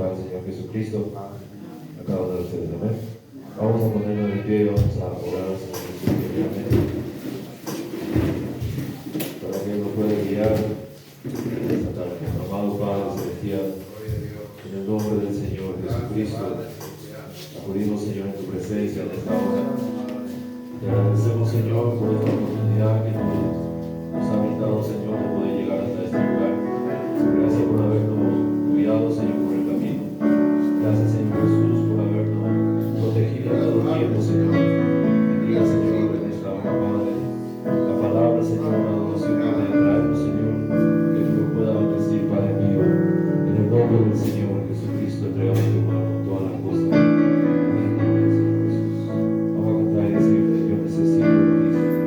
para el Señor Jesucristo a cada uno de ustedes. Amén. Vamos a ponernos de pie y vamos a orar al Señor Jesús primeramente para que Él nos pueda guiar esta tarde. Amado Padre Celestial, en el nombre del Señor Jesucristo, acudimos, Señor, en tu presencia en esta hora. Te agradecemos, Señor, por esta oportunidad que nos ha brindado, Señor, de poder llegar hasta este lugar. Gracias por habernos cuidado, Señor, por el camino. Gracias, Señor Jesús, por habernos protegido en todo tiempo, Señor. Bendiga, Señor, en esta hora, Padre, la palabra, Señor, la adoración que te traemos, Señor, que tú lo puedas bendecir, Padre mío. En el nombre del Señor Jesucristo, entregamos tu mano todas las cosas. En el nombre del Señor Jesús. Vamos a cantar y decirle, yo necesito de ti, Señor.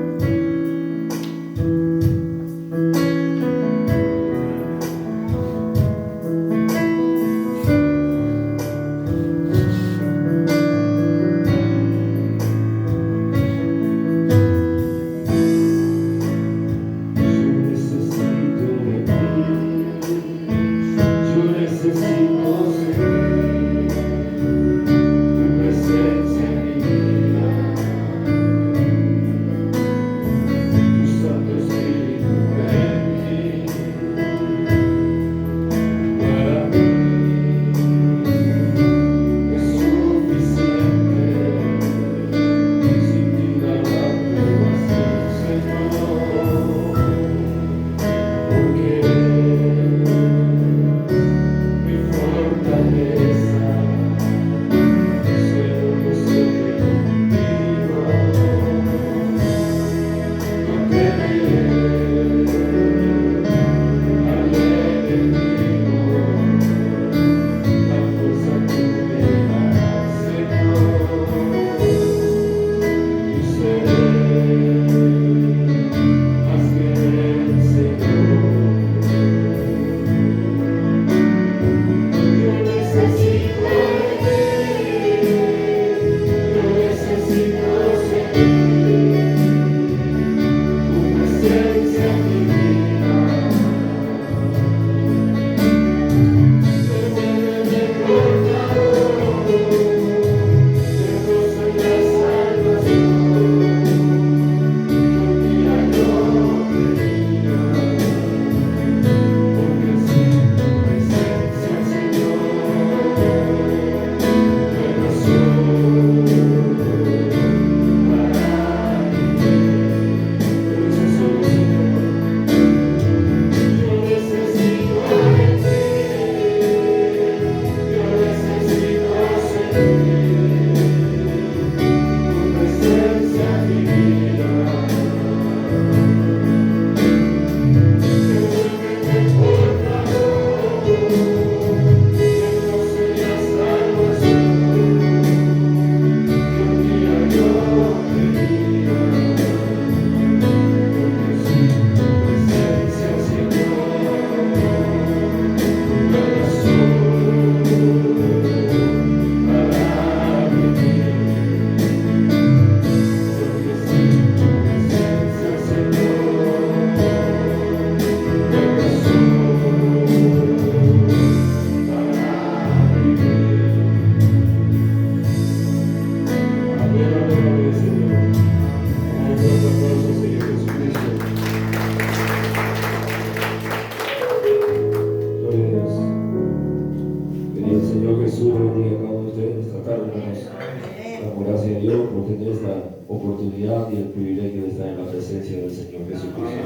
Oportunidad y el privilegio de estar en la presencia del Señor Jesucristo.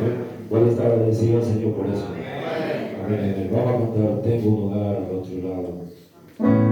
¿Puede estar agradecido al Señor por eso? Amén. Vamos a cantar, tengo un hogar al otro lado. Tengo un hogar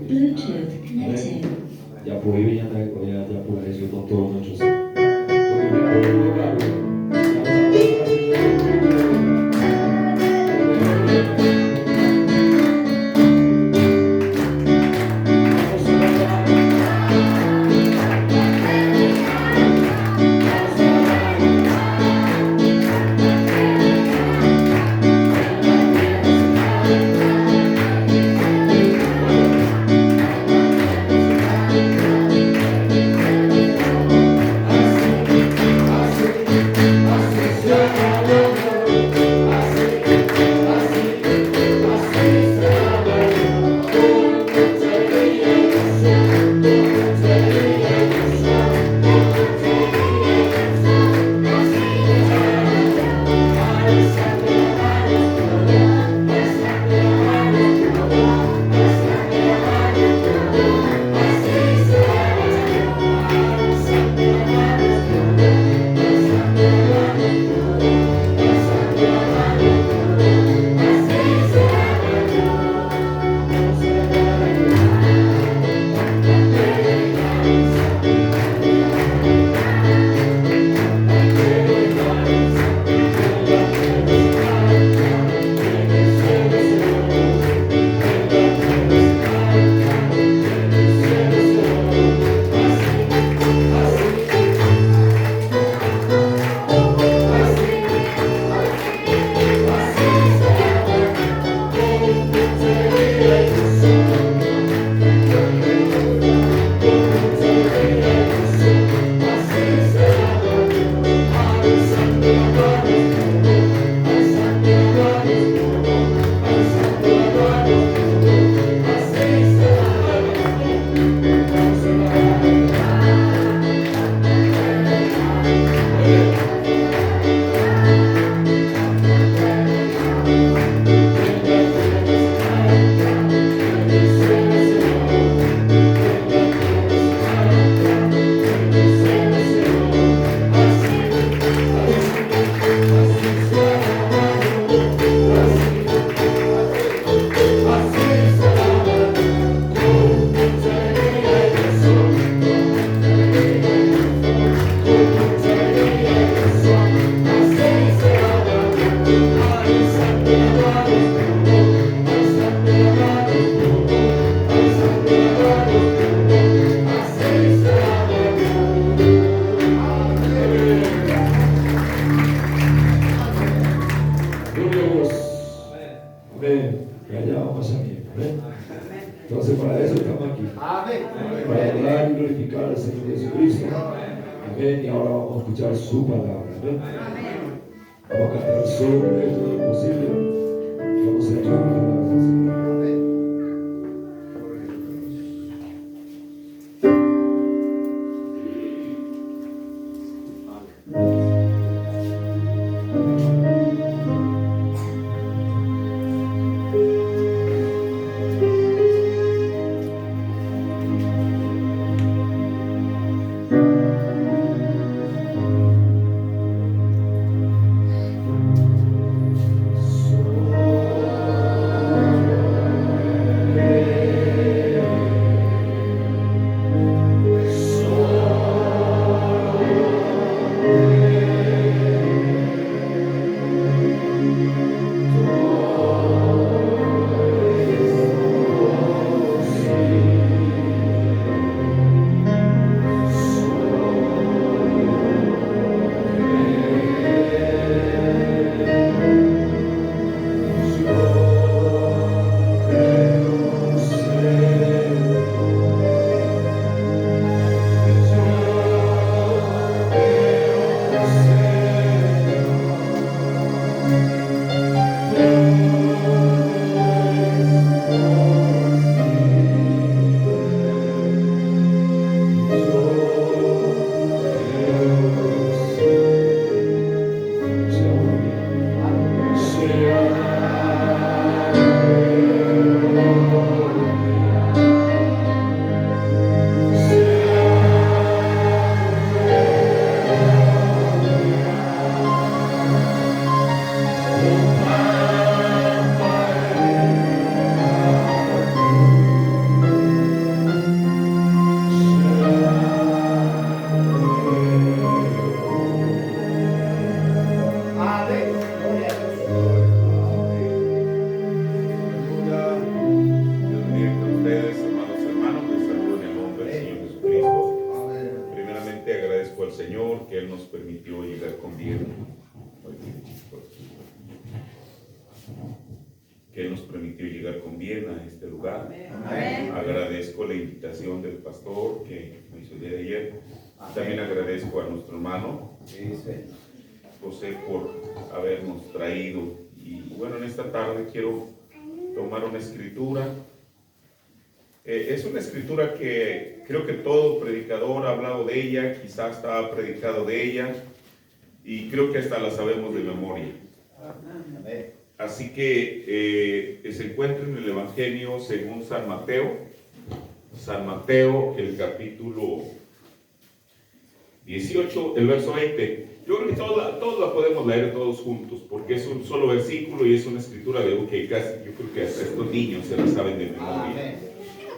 Bluetooth connected. Ya puedo ir ya por eso con todos nuestros. Entonces para eso estamos aquí. Para adorar y glorificar al Señor Jesucristo. Amén. Y ahora vamos a escuchar su palabra. Amén. Vamos a cantar sobre esto lo posible. Vamos a escuchar la palabra del Señor. permitió llegar con bien. Que Él nos permitió llegar con bien a este lugar. Amén. Agradezco la invitación del pastor que me hizo el día de ayer. También agradezco a nuestro hermano José por habernos traído. Y bueno, en esta tarde quiero tomar una escritura. Es una escritura que creo que todo predicador ha hablado de ella, quizás ha predicado de ella, y creo que hasta la sabemos de memoria. Así que se encuentra en el Evangelio según San Mateo, el capítulo 18, el verso 20. Yo creo que todos la podemos leer todos juntos, porque es un solo versículo y es una escritura de que casi, yo creo que hasta estos niños se la saben de memoria.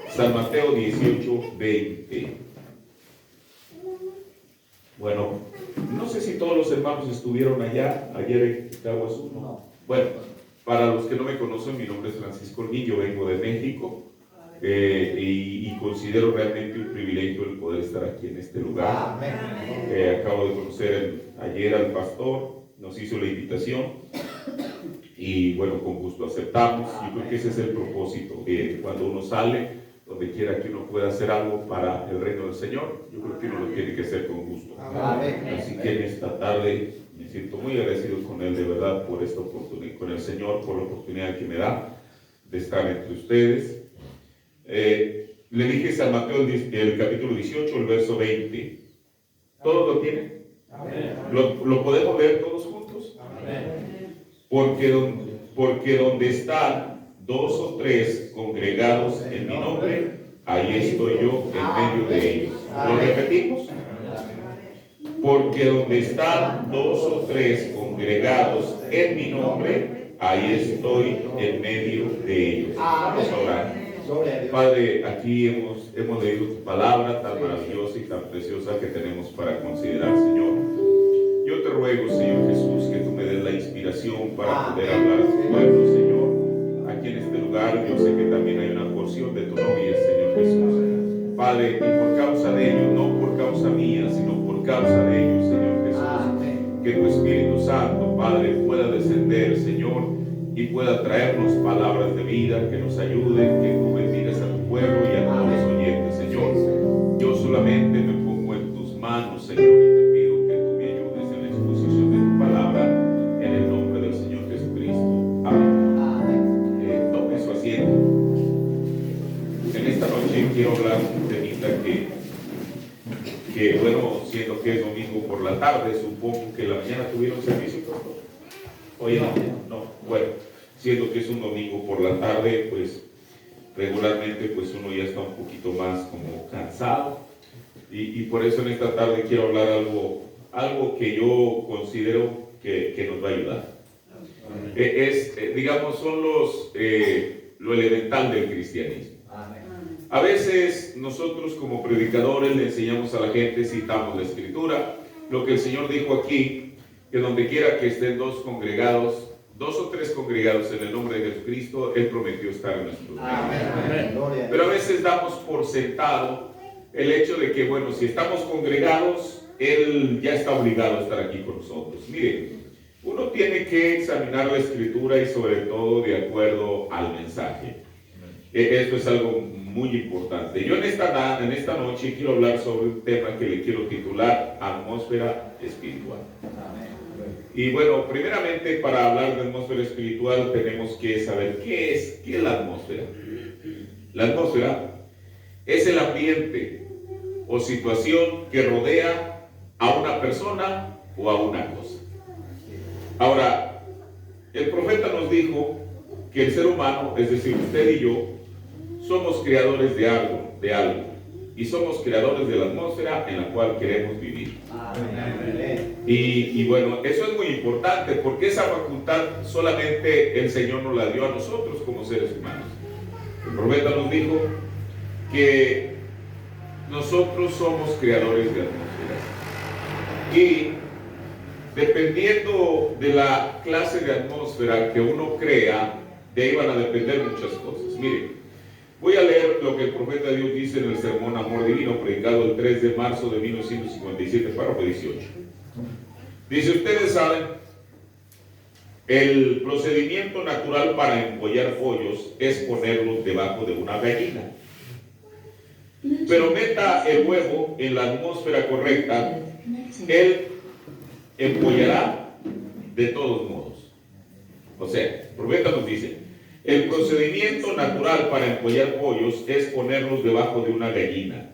San Mateo 18, 20. Bueno, no sé si todos los hermanos estuvieron allá, ayer en Caguas 1. Bueno, para los que no me conocen, mi nombre es Francisco Holguín, yo vengo de México y considero realmente un privilegio el poder estar aquí en este lugar. Acabo de conocer ayer al pastor, nos hizo la invitación y bueno, con gusto aceptamos. Yo creo que ese es el propósito, cuando uno sale, donde quiera que uno pueda hacer algo para el reino del Señor, yo creo que uno lo tiene que hacer con gusto. Así que en esta tarde me siento muy agradecido con Él, de verdad, por esta oportunidad, con el Señor, por la oportunidad que me da de estar entre ustedes. Le dije San Mateo, el capítulo 18, el verso 20. ¿Todos lo tienen? ¿Lo podemos leer todos juntos? Porque donde están dos o tres congregados en mi nombre, ahí estoy yo en medio de ellos. ¿Lo repetimos? Porque donde están dos o tres congregados en mi nombre, ahí estoy en medio de ellos. Vamos a orar. Padre, aquí hemos leído tu palabra tan maravillosa y tan preciosa que tenemos para considerar, Señor. Yo te ruego, Señor Jesús, que tú me des la inspiración para poder hablar a tu pueblo, Señor. Aquí en este lugar yo sé que también hay una porción de tu novia, Señor Jesús. Padre, y por causa de ellos, no por causa mía, sino por causa de ellos, Señor Jesús, que tu Espíritu Santo, Padre, pueda descender, Señor, y pueda traernos palabras de vida que nos ayuden, que tú bendigas a tu pueblo y a todos los oyentes, Señor. Yo solamente me pongo en tus manos, Señor, y te pido que tú me ayudes en la exposición de tu palabra, en el nombre del Señor Jesucristo. Amén. Tome su asiento. En esta noche quiero hablar de un temita que bueno, siendo que es domingo por la tarde, supongo que la mañana tuvieron servicio, pastor. Oye, no, bueno, siendo que es un domingo por la tarde, pues regularmente pues uno ya está un poquito más como cansado y por eso en esta tarde quiero hablar algo que yo considero que nos va a ayudar. Digamos, son lo elemental del cristianismo. A veces nosotros como predicadores le enseñamos a la gente, citamos la Escritura, lo que el Señor dijo aquí, que donde quiera que estén dos o tres congregados en el nombre de Jesucristo, Él prometió estar en nuestro medio. Pero a veces damos por sentado el hecho de que, bueno, si estamos congregados, Él ya está obligado a estar aquí con nosotros. Miren, uno tiene que examinar la Escritura y sobre todo de acuerdo al mensaje. Esto es algo muy importante. Yo en esta noche quiero hablar sobre un tema que le quiero titular atmósfera espiritual. Y bueno, primeramente para hablar de atmósfera espiritual tenemos que saber qué es la atmósfera. La atmósfera es el ambiente o situación que rodea a una persona o a una cosa. Ahora, el profeta nos dijo que el ser humano, es decir, usted y yo, somos creadores de algo, y somos creadores de la atmósfera en la cual queremos vivir. Y bueno, eso es muy importante porque esa facultad solamente el Señor nos la dio a nosotros como seres humanos. El profeta nos dijo que nosotros somos creadores de atmósferas y dependiendo de la clase de atmósfera que uno crea, de ahí van a depender muchas cosas. Miren, voy a leer lo que el profeta Dios dice en el sermón Amor Divino, predicado el 3 de marzo de 1957, párrafo 18. Dice, ustedes saben, el procedimiento natural para empollar pollos es ponerlos debajo de una gallina. Pero meta el huevo en la atmósfera correcta, él empollará de todos modos. O sea, el profeta nos dice, el procedimiento natural para empollar pollos es ponerlos debajo de una gallina.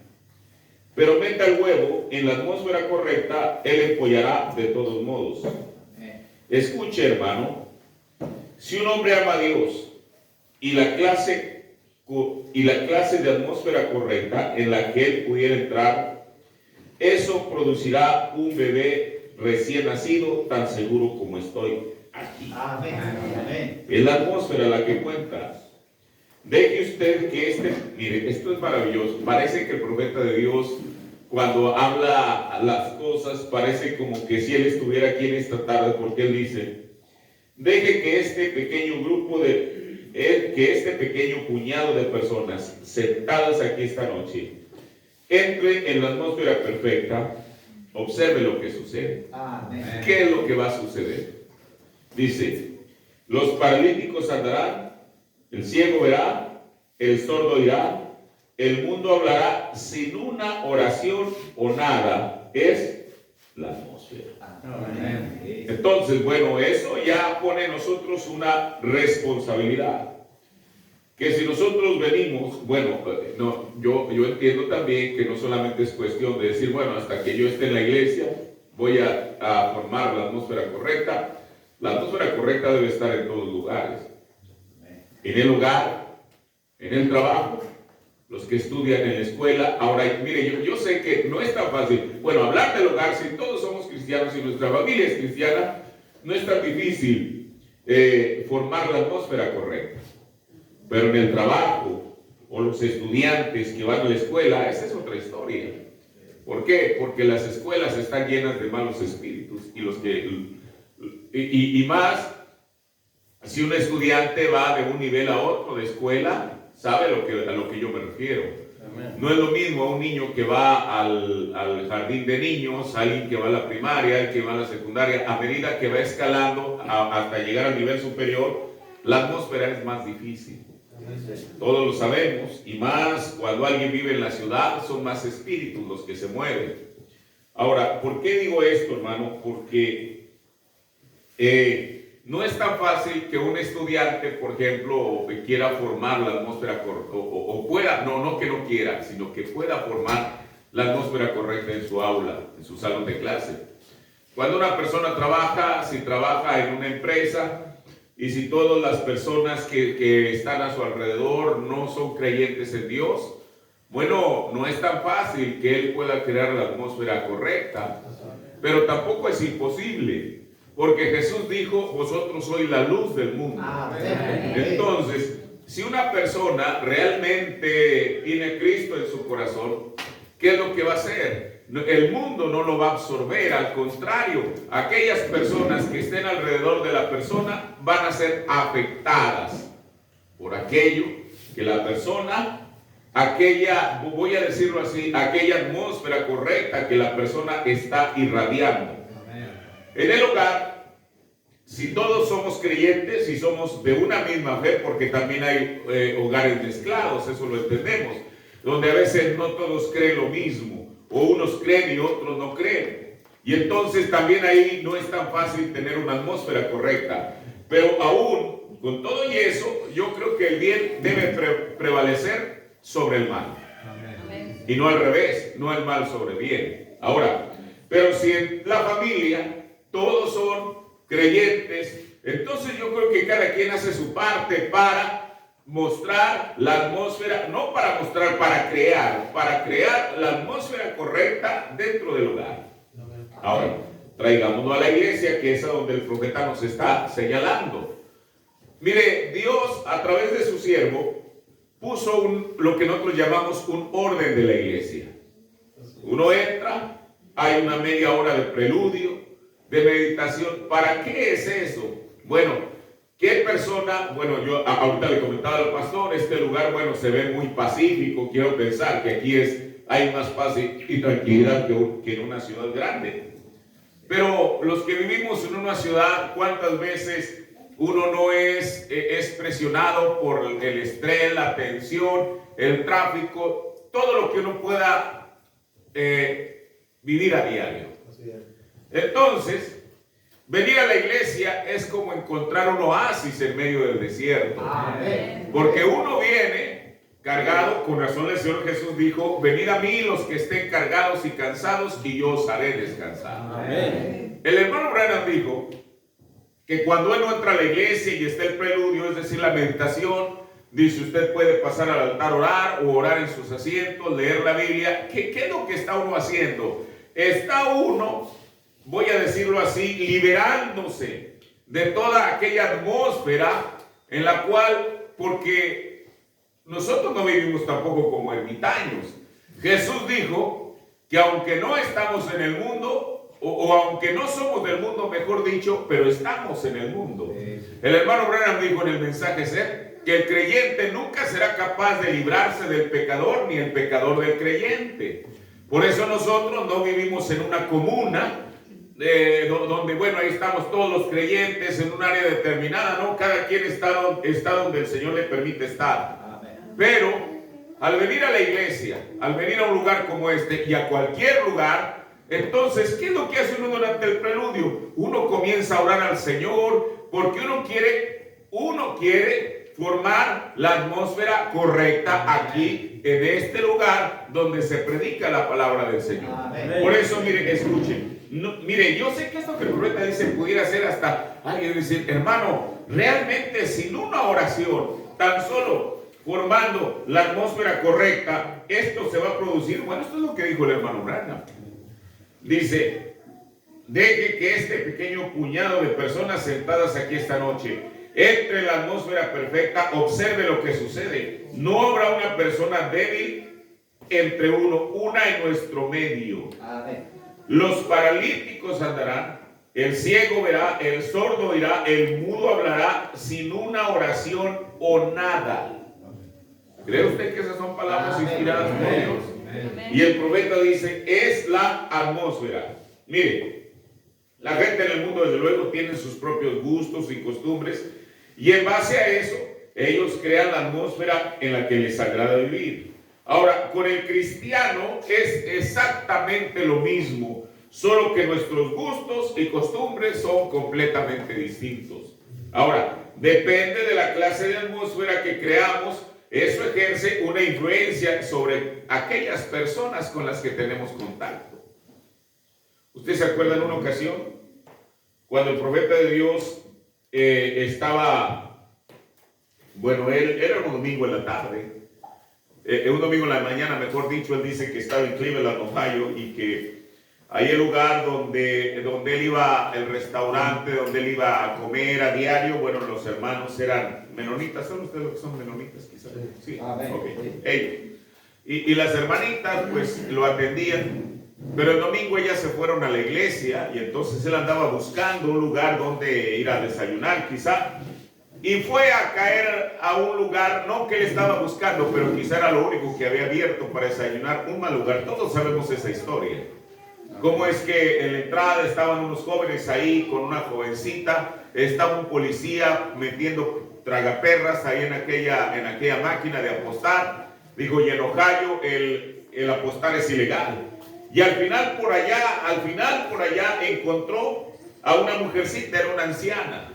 Pero meta el huevo en la atmósfera correcta, él empollará de todos modos. Escuche, hermano, si un hombre ama a Dios y la clase de atmósfera correcta en la que él pudiera entrar, eso producirá un bebé recién nacido tan seguro como estoy aquí. Amén. Es la atmósfera la que cuenta. Deje usted que mire, esto es maravilloso. Parece que el profeta de Dios, cuando habla las cosas, parece como que si él estuviera aquí en esta tarde, porque él dice, deje que este pequeño que este pequeño puñado de personas sentadas aquí esta noche, entre en la atmósfera perfecta, observe lo que sucede. Amén. ¿Qué es lo que va a suceder? Dice, los paralíticos andarán, el ciego verá, el sordo oirá, el mundo hablará sin una oración o nada. Es la atmósfera. Entonces, bueno, eso ya pone en nosotros una responsabilidad. Que si nosotros venimos, bueno, no, yo entiendo también que no solamente es cuestión de decir, bueno, hasta que yo esté en la iglesia, voy a formar la atmósfera correcta. La atmósfera correcta debe estar en todos lugares. En el hogar, en el trabajo, los que estudian en la escuela. Ahora, mire, yo sé que no es tan fácil. Bueno, hablar del hogar, si todos somos cristianos y nuestra familia es cristiana, no es tan difícil formar la atmósfera correcta. Pero en el trabajo, o los estudiantes que van a la escuela, esa es otra historia. ¿Por qué? Porque las escuelas están llenas de malos espíritus y más, si un estudiante va de un nivel a otro de escuela, sabe a lo que yo me refiero. Amén. No es lo mismo a un niño que va al jardín de niños, a alguien que va a la primaria, alguien que va a la secundaria. A medida que va escalando hasta llegar al nivel superior, la atmósfera es más difícil. Todos lo sabemos, y más cuando alguien vive en la ciudad, son más espíritus los que se mueven. Ahora, ¿por qué digo esto, hermano? Porque no es tan fácil que un estudiante, por ejemplo, quiera formar la atmósfera o pueda, no que no quiera, sino que pueda formar la atmósfera correcta en su aula, en su salón de clase. Cuando una persona trabaja, si trabaja en una empresa, y si todas las personas que están a su alrededor no son creyentes en Dios, bueno, no es tan fácil que él pueda crear la atmósfera correcta, pero tampoco es imposible, porque Jesús dijo, vosotros sois la luz del mundo. Entonces, si una persona realmente tiene a Cristo en su corazón, ¿qué es lo que va a hacer? El mundo no lo va a absorber, al contrario, aquellas personas que estén alrededor de la persona van a ser afectadas por aquello que la persona, voy a decirlo así, aquella atmósfera correcta que la persona está irradiando. En el hogar, si todos somos creyentes y somos de una misma fe, porque también hay hogares mezclados, eso lo entendemos, donde a veces no todos creen lo mismo, o unos creen y otros no creen. Y entonces también ahí no es tan fácil tener una atmósfera correcta. Pero aún, con todo y eso, yo creo que el bien debe prevalecer sobre el mal. Amén. Y no al revés, no el mal sobre el bien. Ahora, pero si en la familia todos son creyentes, entonces yo creo que cada quien hace su parte para mostrar la atmósfera, no para mostrar, para crear la atmósfera correcta dentro del hogar. Ahora, traigámoslo a la iglesia, que es a donde el profeta nos está señalando. Mire, Dios a través de su siervo puso lo que nosotros llamamos un orden de la iglesia. Uno entra, hay una media hora de preludio, de meditación. ¿Para qué es eso? Bueno, ¿qué persona? Bueno, yo ahorita le comentaba al pastor, este lugar, bueno, se ve muy pacífico. Quiero pensar que aquí hay más paz y tranquilidad que en una ciudad grande. Pero los que vivimos en una ciudad, ¿cuántas veces uno no es presionado por el estrés, la tensión, el tráfico, todo lo que uno pueda vivir a diario? Entonces, venir a la iglesia es como encontrar un oasis en medio del desierto. Amén. Porque uno viene cargado, con razón el Señor Jesús dijo: venid a mí los que estén cargados y cansados, y yo os haré descansar. Amén. El hermano Branham dijo que cuando él no entra a la iglesia y está el preludio, es decir, la meditación, dice: usted puede pasar al altar a orar, o orar en sus asientos, leer la Biblia. ¿Qué es lo que está uno haciendo? Está uno, voy a decirlo así, liberándose de toda aquella atmósfera en la cual, porque nosotros no vivimos tampoco como ermitaños. Jesús dijo que aunque no estamos en el mundo, o aunque no somos del mundo, mejor dicho, pero estamos en el mundo. El hermano Branham dijo en el mensaje Ser que el creyente nunca será capaz de librarse del pecador, ni el pecador del creyente. Por eso nosotros no vivimos en una comuna donde, bueno, ahí estamos todos los creyentes en un área determinada, ¿no? Cada quien está donde el Señor le permite estar. Pero al venir a la iglesia, al venir a un lugar como este y a cualquier lugar, entonces, ¿qué es lo que hace uno durante el preludio? Uno comienza a orar al Señor porque uno quiere formar la atmósfera correcta aquí, en este lugar donde se predica la palabra del Señor. Amén. Por eso, miren, escuchen. No, mire, yo sé que esto que el profeta dice pudiera ser hasta alguien decir: hermano, realmente sin una oración, tan solo formando la atmósfera correcta, esto se va a producir. Bueno, esto es lo que dijo el hermano Branham. Dice: deje que este pequeño puñado de personas sentadas aquí esta noche entre en la atmósfera perfecta, observe lo que sucede. No habrá una persona débil entre una en nuestro medio. Amén. Los paralíticos andarán, el ciego verá, el sordo oirá, el mudo hablará sin una oración o nada. ¿Cree usted que esas son palabras inspiradas por Dios? Amén. Y el profeta dice: es la atmósfera. Mire, la gente en el mundo desde luego tiene sus propios gustos y costumbres, y en base a eso ellos crean la atmósfera en la que les agrada vivir. Ahora, con el cristiano es exactamente lo mismo, solo que nuestros gustos y costumbres son completamente distintos. Ahora, depende de la clase de atmósfera que creamos. Eso ejerce una influencia sobre aquellas personas con las que tenemos contacto. ¿Usted se acuerda en una ocasión cuando el profeta de Dios estaba, bueno, él era un domingo en la tarde, un domingo en la mañana, mejor dicho, él dice que estaba en Cleveland, Ohio, y que ahí el lugar donde él iba, el restaurante donde él iba a comer a diario, bueno, los hermanos eran menonitas. ¿Saben ustedes lo que son menonitas? Quizás. Sí. Okay. Ellos. Y las hermanitas pues lo atendían, pero el domingo ellas se fueron a la iglesia y entonces él andaba buscando un lugar donde ir a desayunar quizá, y fue a caer a un lugar, no que él estaba buscando, pero quizá era lo único que había abierto para desayunar, un mal lugar. Todos sabemos esa historia. Cómo es que en la entrada estaban unos jóvenes ahí con una jovencita, estaba un policía metiendo tragaperras ahí en aquella máquina de apostar. Dijo: y en Ohio el apostar es ilegal. Y al final por allá encontró a una mujercita, era una anciana.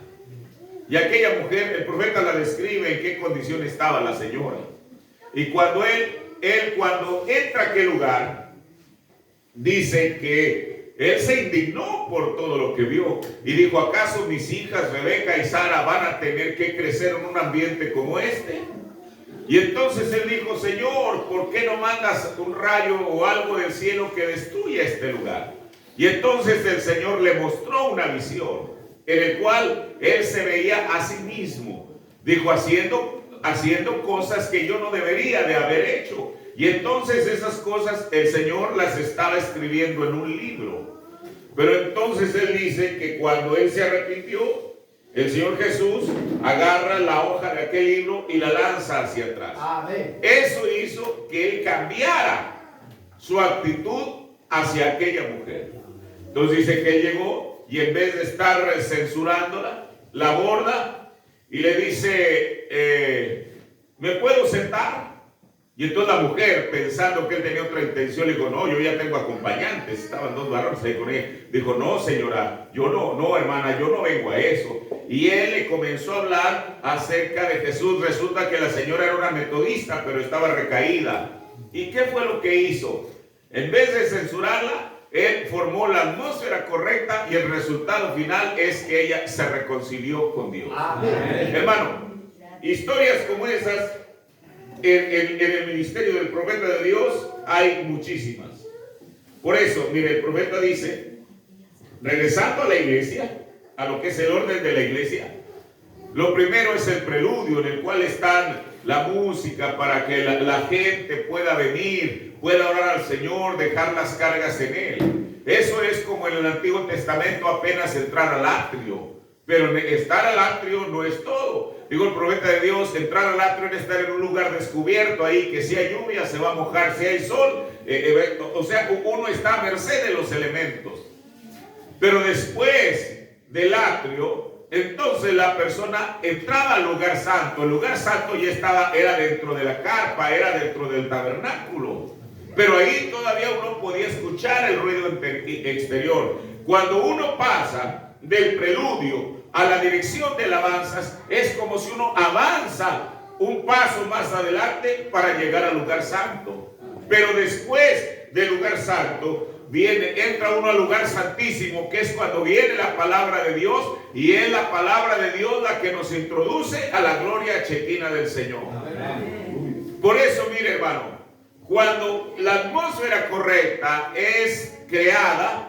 Y aquella mujer, el profeta la describe en qué condición estaba la señora. Y cuando cuando entra a aquel lugar, dice que él se indignó por todo lo que vio y dijo: ¿acaso mis hijas Rebeca y Sara van a tener que crecer en un ambiente como este? Y entonces él dijo: Señor, ¿por qué no mandas un rayo o algo del cielo que destruya este lugar? Y entonces el Señor le mostró una visión en el cual él se veía a sí mismo, dijo, haciendo cosas que yo no debería de haber hecho. Y entonces esas cosas el Señor las estaba escribiendo en un libro. Pero entonces él dice que cuando él se arrepintió, el Señor Jesús agarra la hoja de aquel libro y la lanza hacia atrás. Amén. Eso hizo que él cambiara su actitud hacia aquella mujer. Entonces dice que él llegó y en vez de estar censurándola, la aborda y le dice, ¿me puedo sentar? Y entonces la mujer, pensando que él tenía otra intención, le dijo, no, yo ya tengo acompañantes. Estaban dos varones ahí con ella. Dijo, no, señora, yo no, hermana, yo no vengo a eso. Y él le comenzó a hablar acerca de Jesús. Resulta que la señora era una metodista, pero estaba recaída. ¿Y qué fue lo que hizo? En vez de censurarla, él formó la atmósfera correcta y el resultado final es que ella se reconcilió con Dios. Amén. Hermano, historias como esas en el ministerio del profeta de Dios hay muchísimas. Por eso, mire, el profeta dice, regresando a la iglesia, a lo que es el orden de la iglesia, lo primero es el preludio en el cual están la música para que la gente pueda venir, pueda orar al Señor, dejar las cargas en Él. Eso es como en el Antiguo Testamento apenas entrar al atrio. Pero estar al atrio no es todo. Digo el profeta de Dios, entrar al atrio es estar en un lugar descubierto ahí, que si hay lluvia se va a mojar, si hay sol, o sea, uno está a merced de los elementos. Pero después del atrio, entonces la persona entraba al lugar santo. El lugar santo ya era dentro de la carpa, era dentro del tabernáculo. Pero ahí todavía uno podía escuchar el ruido exterior. Cuando uno pasa del preludio a la dirección de alabanzas, es como si uno avanza un paso más adelante para llegar al lugar santo. Pero después del lugar santo entra uno al lugar santísimo, que es cuando viene la palabra de Dios, y es la palabra de Dios la que nos introduce a la gloria chequina del Señor. Amén. Por eso, mire, hermano, cuando la atmósfera correcta es creada,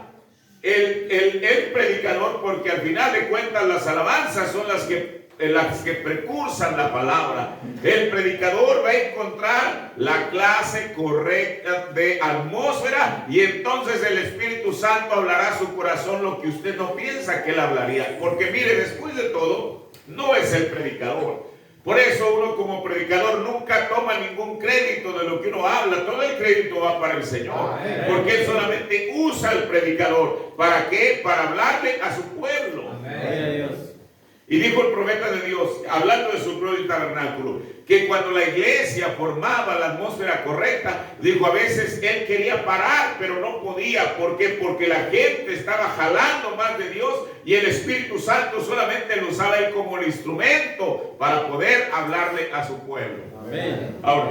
el predicador, porque al final de cuentas las alabanzas son las que precursan la palabra, el predicador va a encontrar la clase correcta de atmósfera, y entonces el Espíritu Santo hablará a su corazón lo que usted no piensa que él hablaría, porque mire, después de todo no es el predicador. Por eso uno como predicador nunca toma ningún crédito de lo que uno habla. Todo el crédito va para el Señor. Porque Él solamente usa al predicador. ¿Para qué? Para hablarle a su pueblo. Amén. Y dijo el profeta de Dios, hablando de su propio tabernáculo, que cuando la iglesia formaba la atmósfera correcta, dijo, a veces él quería parar, pero no podía. ¿Por qué? Porque la gente estaba jalando más de Dios y el Espíritu Santo solamente lo usaba él como el instrumento para poder hablarle a su pueblo. Amén. Ahora,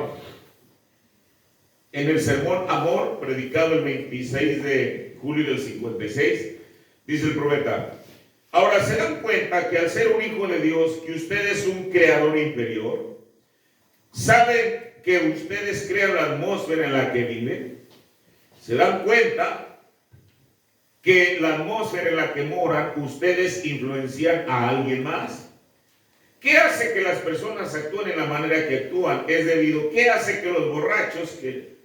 en el sermón Amor, predicado el 26 de julio del 56, dice el profeta, ahora se dan cuenta que al ser un hijo de Dios, que usted es un creador inferior. ¿Saben que ustedes crean la atmósfera en la que viven? ¿Se dan cuenta que la atmósfera en la que moran, ustedes influencian a alguien más? ¿Qué hace que las personas actúen en la manera que actúan? ¿Qué hace que los borrachos, que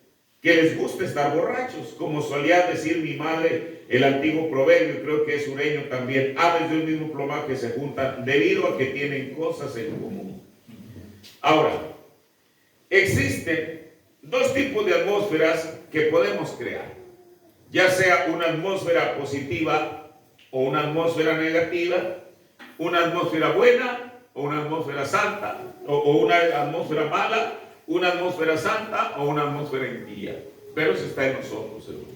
les gusta estar borrachos? Como solía decir mi madre, el antiguo proverbio, creo que es sureño también, aves de un mismo plumaje se juntan debido a que tienen cosas en común. Ahora, existen dos tipos de atmósferas que podemos crear, ya sea una atmósfera positiva o una atmósfera negativa, una atmósfera buena o una atmósfera santa, o una atmósfera mala, una atmósfera santa o una atmósfera impía. Pero eso está en nosotros, hermano.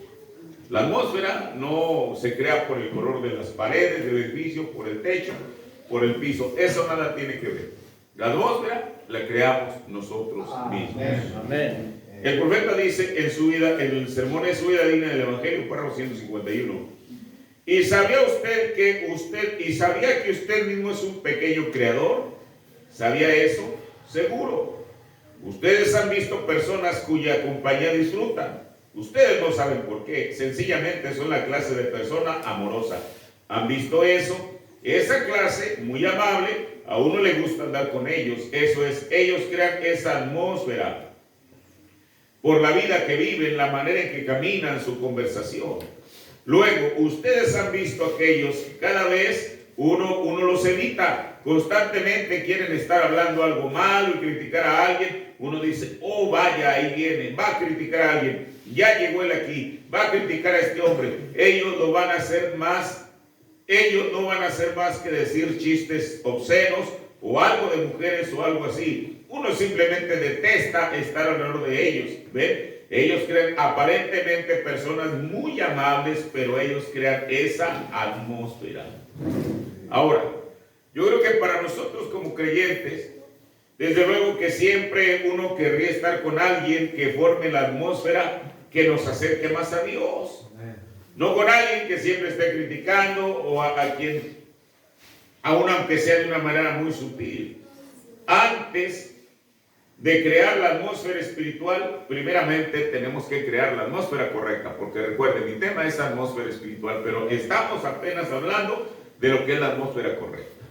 La atmósfera no se crea por el color de las paredes del edificio, por el techo, por el piso. Eso nada tiene que ver. La atmósfera la creamos nosotros mismos. Amén. El profeta dice en su vida, en el sermón de su vida digna del Evangelio, párrafo 151. ¿Y sabía que usted mismo es un pequeño creador? ¿Sabía eso? Seguro. Ustedes han visto personas cuya compañía disfrutan. Ustedes no saben por qué. Sencillamente son la clase de persona amorosa. ¿Han visto eso? Esa clase, muy amable, a uno le gusta andar con ellos. Eso es, ellos crean esa atmósfera por la vida que viven, la manera en que caminan, su conversación. Luego, ustedes han visto aquellos que cada vez uno los evita. Constantemente quieren estar hablando algo malo y criticar a alguien. Uno dice, oh vaya, ahí viene, va a criticar a alguien. ya llegó él aquí, va a criticar a este hombre, ellos lo van a hacer más, ellos no van a hacer más que decir chistes obscenos o algo de mujeres o algo así. Uno simplemente detesta estar alrededor de ellos, ¿ven? Ellos crean aparentemente personas muy amables, pero ellos crean esa atmósfera. Ahora, yo creo que para nosotros como creyentes, desde luego que siempre uno querría estar con alguien que forme la atmósfera que nos acerque más a Dios. No con alguien que siempre esté criticando o a quien, aun aunque sea de una manera muy sutil. Antes de crear la atmósfera espiritual, primeramente tenemos que crear la atmósfera correcta, porque recuerden, mi tema es atmósfera espiritual, pero estamos apenas hablando de lo que es la atmósfera correcta.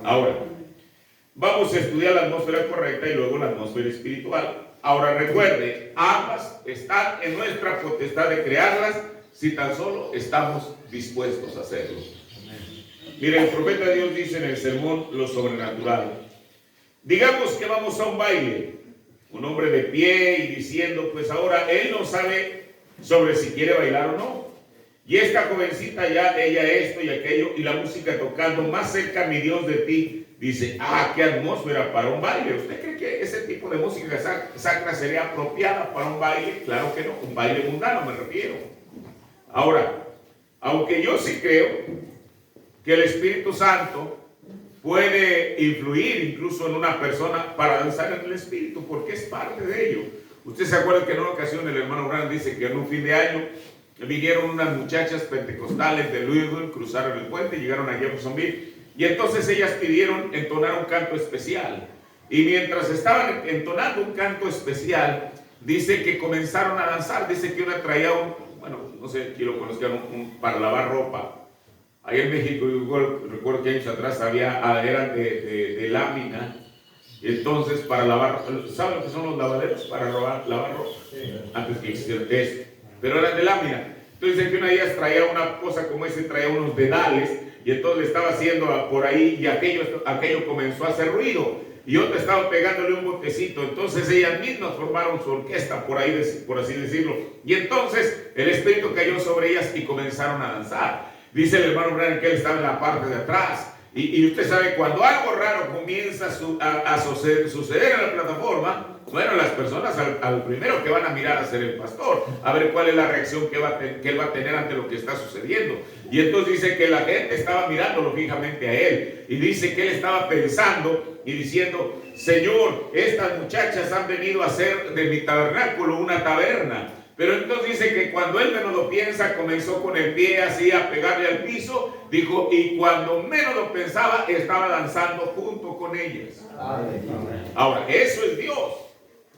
Ahora, vamos a estudiar la atmósfera correcta y luego la atmósfera espiritual. Ahora recuerde, ambas están en nuestra potestad de crearlas si tan solo estamos dispuestos a hacerlo. Mire, el profeta de Dios dice en el sermón lo sobrenatural. Digamos que vamos a un baile, un hombre de pie y diciendo, pues ahora él no sabe sobre si quiere bailar o no. Y esta jovencita ya, ella esto y aquello, y la música tocando, más cerca mi Dios de ti, dice, qué atmósfera para un baile. ¿Usted cree que ese tipo de música sacra sería apropiada para un baile? Claro que no, un baile mundano me refiero. Ahora, aunque yo sí creo que el Espíritu Santo puede influir incluso en una persona para danzar en el Espíritu, porque es parte de ello. Usted se acuerda que en una ocasión el hermano Branham dice que en un fin de año vinieron unas muchachas pentecostales de Louisville, cruzaron el puente, llegaron a Jeffersonville, y entonces ellas pidieron entonar un canto especial. Y mientras estaban entonando un canto especial, dice que comenzaron a danzar. Dice que una traía no sé quién lo conozcan, para lavar ropa. Ahí en México, recuerdo que años atrás eran de lámina. Entonces, para lavar, ¿saben lo que son los lavaderos? Para lavar ropa. Antes que existiera eso. Pero eran de lámina. Entonces, dicen que una de ellas traía una cosa como ese, traía unos dedales, y entonces le estaba haciendo por ahí, y aquello comenzó a hacer ruido. Y otra estaba pegándole un botecito. Entonces ellas mismas formaron su orquesta, por así decirlo. Y entonces el Espíritu cayó sobre ellas y comenzaron a danzar. Dice el hermano Branham que él estaba en la parte de atrás. Y usted sabe, cuando algo raro comienza a suceder en la plataforma, bueno, las personas al primero que van a mirar a ser el pastor, a ver cuál es la reacción que él va a tener ante lo que está sucediendo. Y entonces dice que la gente estaba mirándolo fijamente a él. Y dice que él estaba pensando y diciendo, Señor, estas muchachas han venido a hacer de mi tabernáculo una taberna. Pero entonces dice que cuando él menos lo piensa, comenzó con el pie así a pegarle al piso, dijo, y cuando menos lo pensaba, estaba danzando junto con ellas. Ahora, eso es Dios.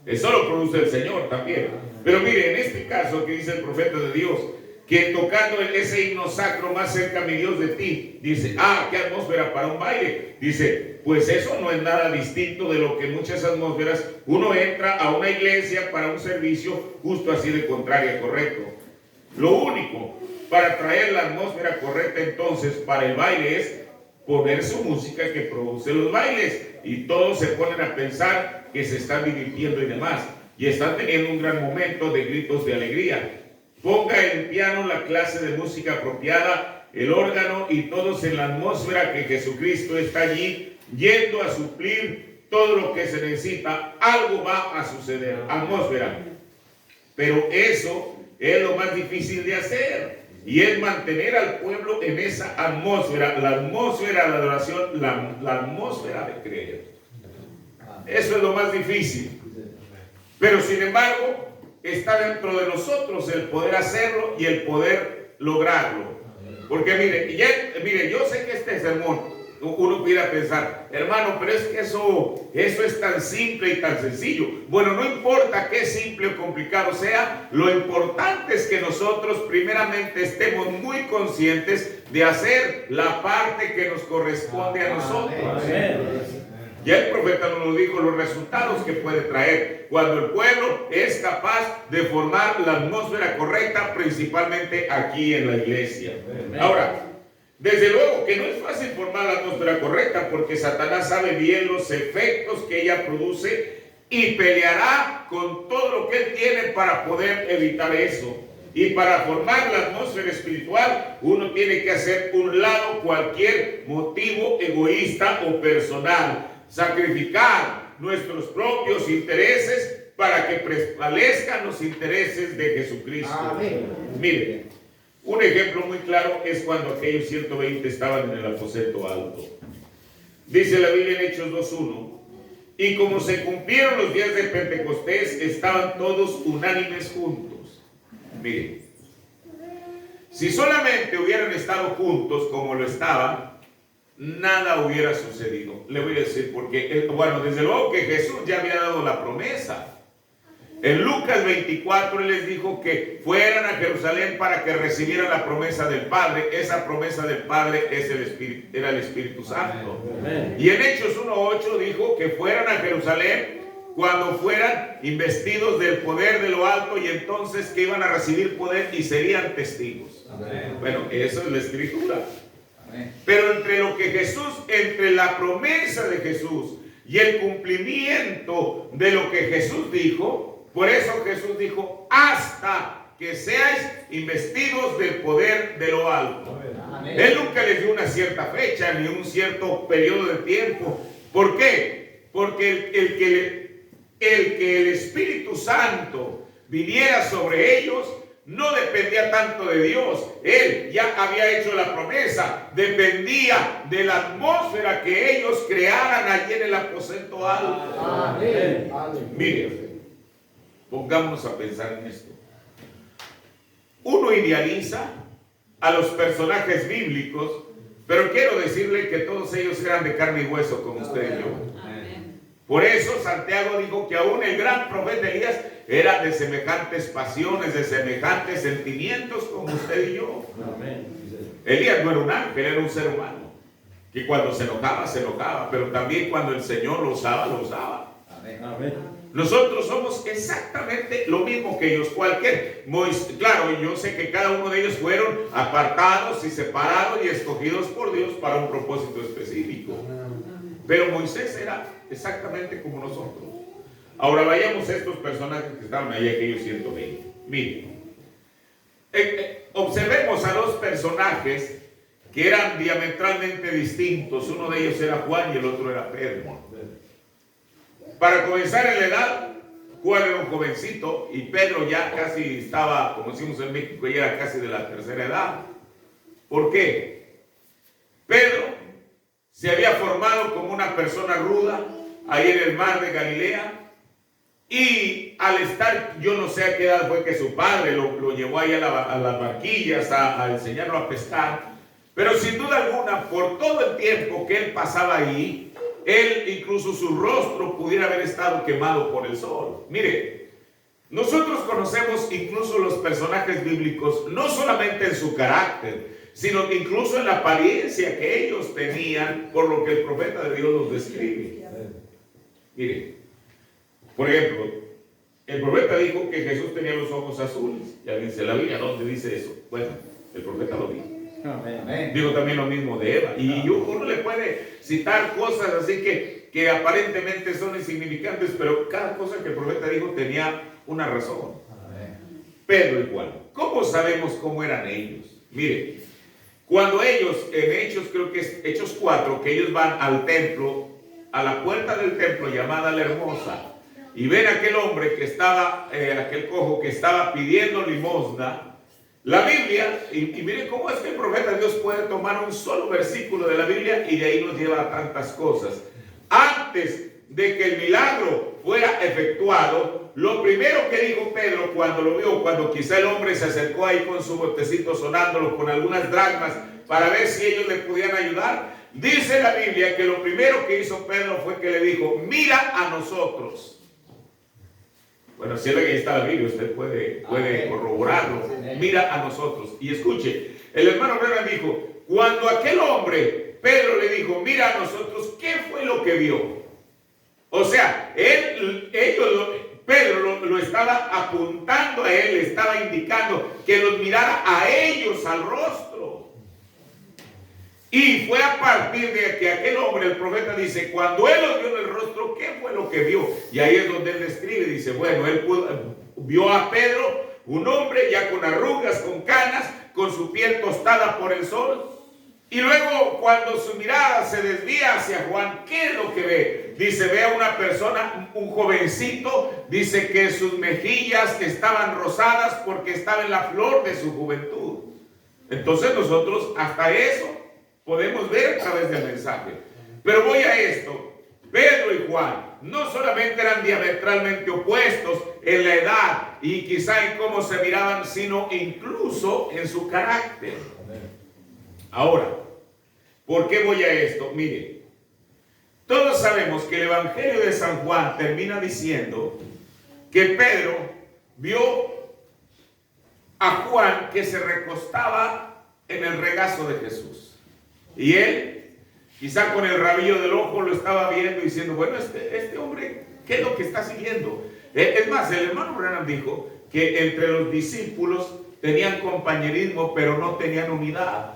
Eso lo produce el Señor también. Pero mire, en este caso que dice el profeta de Dios, que tocando ese himno sacro, más cerca mi Dios de ti, dice, qué atmósfera para un baile. Dice, pues eso no es nada distinto de lo que muchas atmósferas, uno entra a una iglesia para un servicio justo así de contraria, correcto. Lo único para traer la atmósfera correcta entonces para el baile es poner su música que produce los bailes, y todos se ponen a pensar que se están divirtiendo y demás, y están teniendo un gran momento de gritos de alegría. Ponga el piano, la clase de música apropiada, el órgano, y todos en la atmósfera que Jesucristo está allí, yendo a suplir todo lo que se necesita. Algo va a suceder, atmósfera. Pero eso es lo más difícil de hacer, y es mantener al pueblo en esa atmósfera, la atmósfera de adoración, la atmósfera de creer. Eso es lo más difícil. Pero sin embargo, está dentro de nosotros el poder hacerlo y el poder lograrlo. Porque mire, yo sé que este sermón, uno pudiera pensar, hermano, pero es que eso es tan simple y tan sencillo. Bueno, no importa qué simple o complicado sea, lo importante es que nosotros primeramente estemos muy conscientes de hacer la parte que nos corresponde a nosotros. Ya el profeta nos lo dijo, los resultados que puede traer cuando el pueblo es capaz de formar la atmósfera correcta, principalmente aquí en la iglesia. Ahora, desde luego que no es fácil formar la atmósfera correcta, porque Satanás sabe bien los efectos que ella produce y peleará con todo lo lo que Él tiene para poder evitar eso. Y para formar la atmósfera espiritual, uno tiene que hacer un lado cualquier motivo egoísta o personal. Sacrificar nuestros propios intereses para que prevalezcan los intereses de Jesucristo. Amén. Mire, un ejemplo muy claro es cuando aquellos 120 estaban en el aposento alto. Dice la Biblia en Hechos 2:1. Y como se cumplieron los días de Pentecostés, estaban todos unánimes juntos. Miren, si solamente hubieran estado juntos como lo estaban, nada hubiera sucedido. Le voy a decir porque, bueno, desde luego que Jesús ya había dado la promesa. En Lucas 24 Él les dijo que fueran a Jerusalén para que recibieran la promesa del Padre. Esa promesa del Padre es era el Espíritu Santo. Amén. Y en Hechos 1:8 dijo que fueran a Jerusalén cuando fueran investidos del poder de lo alto, y entonces que iban a recibir poder y serían testigos. Amén. Bueno, eso es la Escritura. Amén. Pero entre la promesa de Jesús y el cumplimiento de lo que Jesús dijo, por eso Jesús dijo, hasta que seáis investidos del poder de lo alto. Amén. Él nunca les dio una cierta fecha ni un cierto periodo de tiempo. ¿Por qué? Porque el que el Espíritu Santo viniera sobre ellos no dependía tanto de Dios. Él ya había hecho la promesa. Dependía de la atmósfera que ellos crearan allí en el aposento alto. Amén. Mire, pongámonos a pensar en esto. Uno idealiza a los personajes bíblicos, pero quiero decirle que todos ellos eran de carne y hueso como usted y yo. Amén. Por eso Santiago dijo que aún el gran profeta Elías era de semejantes pasiones, de semejantes sentimientos como usted y yo. Amén. Elías no era un ángel, era un ser humano, que cuando se enojaba, pero también cuando el Señor lo usaba, lo usaba. Amén. Amén. Nosotros somos exactamente lo mismo que ellos. Claro, yo sé que cada uno de ellos fueron apartados y separados y escogidos por Dios para un propósito específico. Pero Moisés era exactamente como nosotros. Ahora vayamos a estos personajes que estaban ahí, aquellos 120. Miren, observemos a dos personajes que eran diametralmente distintos. Uno de ellos era Juan y el otro era Pedro. Para comenzar en la edad, Juan era un jovencito y Pedro ya casi estaba, como decimos en México, ya era casi de la tercera edad. ¿Por qué? Pedro se había formado como una persona ruda ahí en el mar de Galilea, y al estar, yo no sé a qué edad fue que su padre lo llevó ahí a las barquillas a enseñarlo a pescar, pero sin duda alguna, por todo el tiempo que él pasaba ahí, él, incluso su rostro pudiera haber estado quemado por el sol. Mire, nosotros conocemos incluso los personajes bíblicos, no solamente en su carácter, sino incluso en la apariencia que ellos tenían, por lo que el profeta de Dios los describe. Mire, por ejemplo, el profeta dijo que Jesús tenía los ojos azules. Ya dice la Biblia, ¿dónde dice eso? Bueno, el profeta lo dijo. Amén. Digo también lo mismo de Eva. Y uno le puede citar cosas así que aparentemente son insignificantes, pero cada cosa que el profeta dijo tenía una razón. Amén. Pedro y Juan, ¿cómo sabemos cómo eran ellos? Mire, cuando ellos, en Hechos, creo que es Hechos 4, que ellos van al templo, a la puerta del templo llamada La Hermosa, y ven a aquel hombre que estaba, aquel cojo que estaba pidiendo limosna. La Biblia, y miren cómo es que el profeta de Dios puede tomar un solo versículo de la Biblia y de ahí nos lleva a tantas cosas. Antes de que el milagro fuera efectuado, lo primero que dijo Pedro cuando lo vio, cuando quizá el hombre se acercó ahí con su botecito sonándolo con algunas dracmas para ver si ellos le podían ayudar, dice la Biblia que lo primero que hizo Pedro fue que le dijo, mira a nosotros. Bueno, si ahí está la Biblia, usted puede corroborarlo. Mira a nosotros. Y escuche, el hermano Branham dijo, cuando aquel hombre, Pedro le dijo, mira a nosotros, ¿qué fue lo que vio? O sea, Pedro lo estaba apuntando a él, le estaba indicando que los mirara a ellos al rostro. Y fue a partir de que aquel hombre, el profeta dice, cuando él lo vio en el rostro, ¿qué fue lo que vio? Y ahí es donde él describe, dice, bueno, él vio a Pedro, un hombre ya con arrugas, con canas, con su piel tostada por el sol. Y luego cuando su mirada se desvía hacia Juan, ¿qué es lo que ve? Dice, ve a una persona, un jovencito, dice que sus mejillas estaban rosadas porque estaba en la flor de su juventud. Entonces nosotros hasta eso podemos ver a través del mensaje. Pero voy a esto. Pedro y Juan no solamente eran diametralmente opuestos en la edad y quizá en cómo se miraban, sino incluso en su carácter. Ahora, ¿por qué voy a esto? Mire, todos sabemos que el Evangelio de San Juan termina diciendo que Pedro vio a Juan que se recostaba en el regazo de Jesús. Y él, quizá con el rabillo del ojo, lo estaba viendo y diciendo, bueno, este hombre, ¿qué es lo que está siguiendo? Es más, el hermano Branham dijo que entre los discípulos tenían compañerismo, pero no tenían unidad.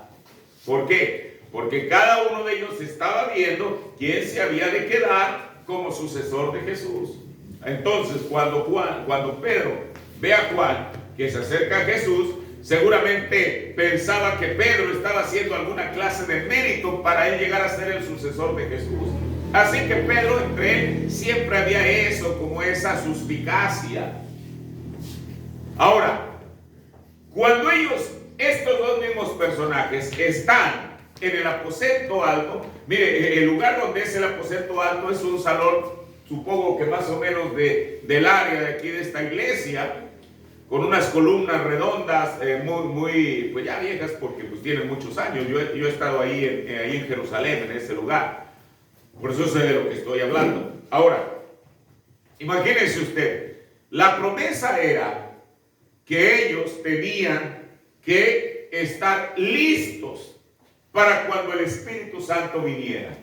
¿Por qué? Porque cada uno de ellos estaba viendo quién se había de quedar como sucesor de Jesús. Entonces, cuando Pedro ve a Juan que se acerca a Jesús, seguramente pensaba que Pedro estaba haciendo alguna clase de mérito para él llegar a ser el sucesor de Jesús. Así que Pedro, entre él, siempre había eso, como esa suspicacia. Ahora, cuando estos dos mismos personajes están en el aposento alto, mire, el lugar donde es el aposento alto es un salón, supongo que más o menos del área de aquí de esta iglesia, con unas columnas redondas, muy, pues ya viejas porque pues tienen muchos años. Yo he estado ahí en Jerusalén, en ese lugar. Por eso sé de lo que estoy hablando. Ahora, imagínense usted, la promesa era que ellos tenían que estar listos para cuando el Espíritu Santo viniera.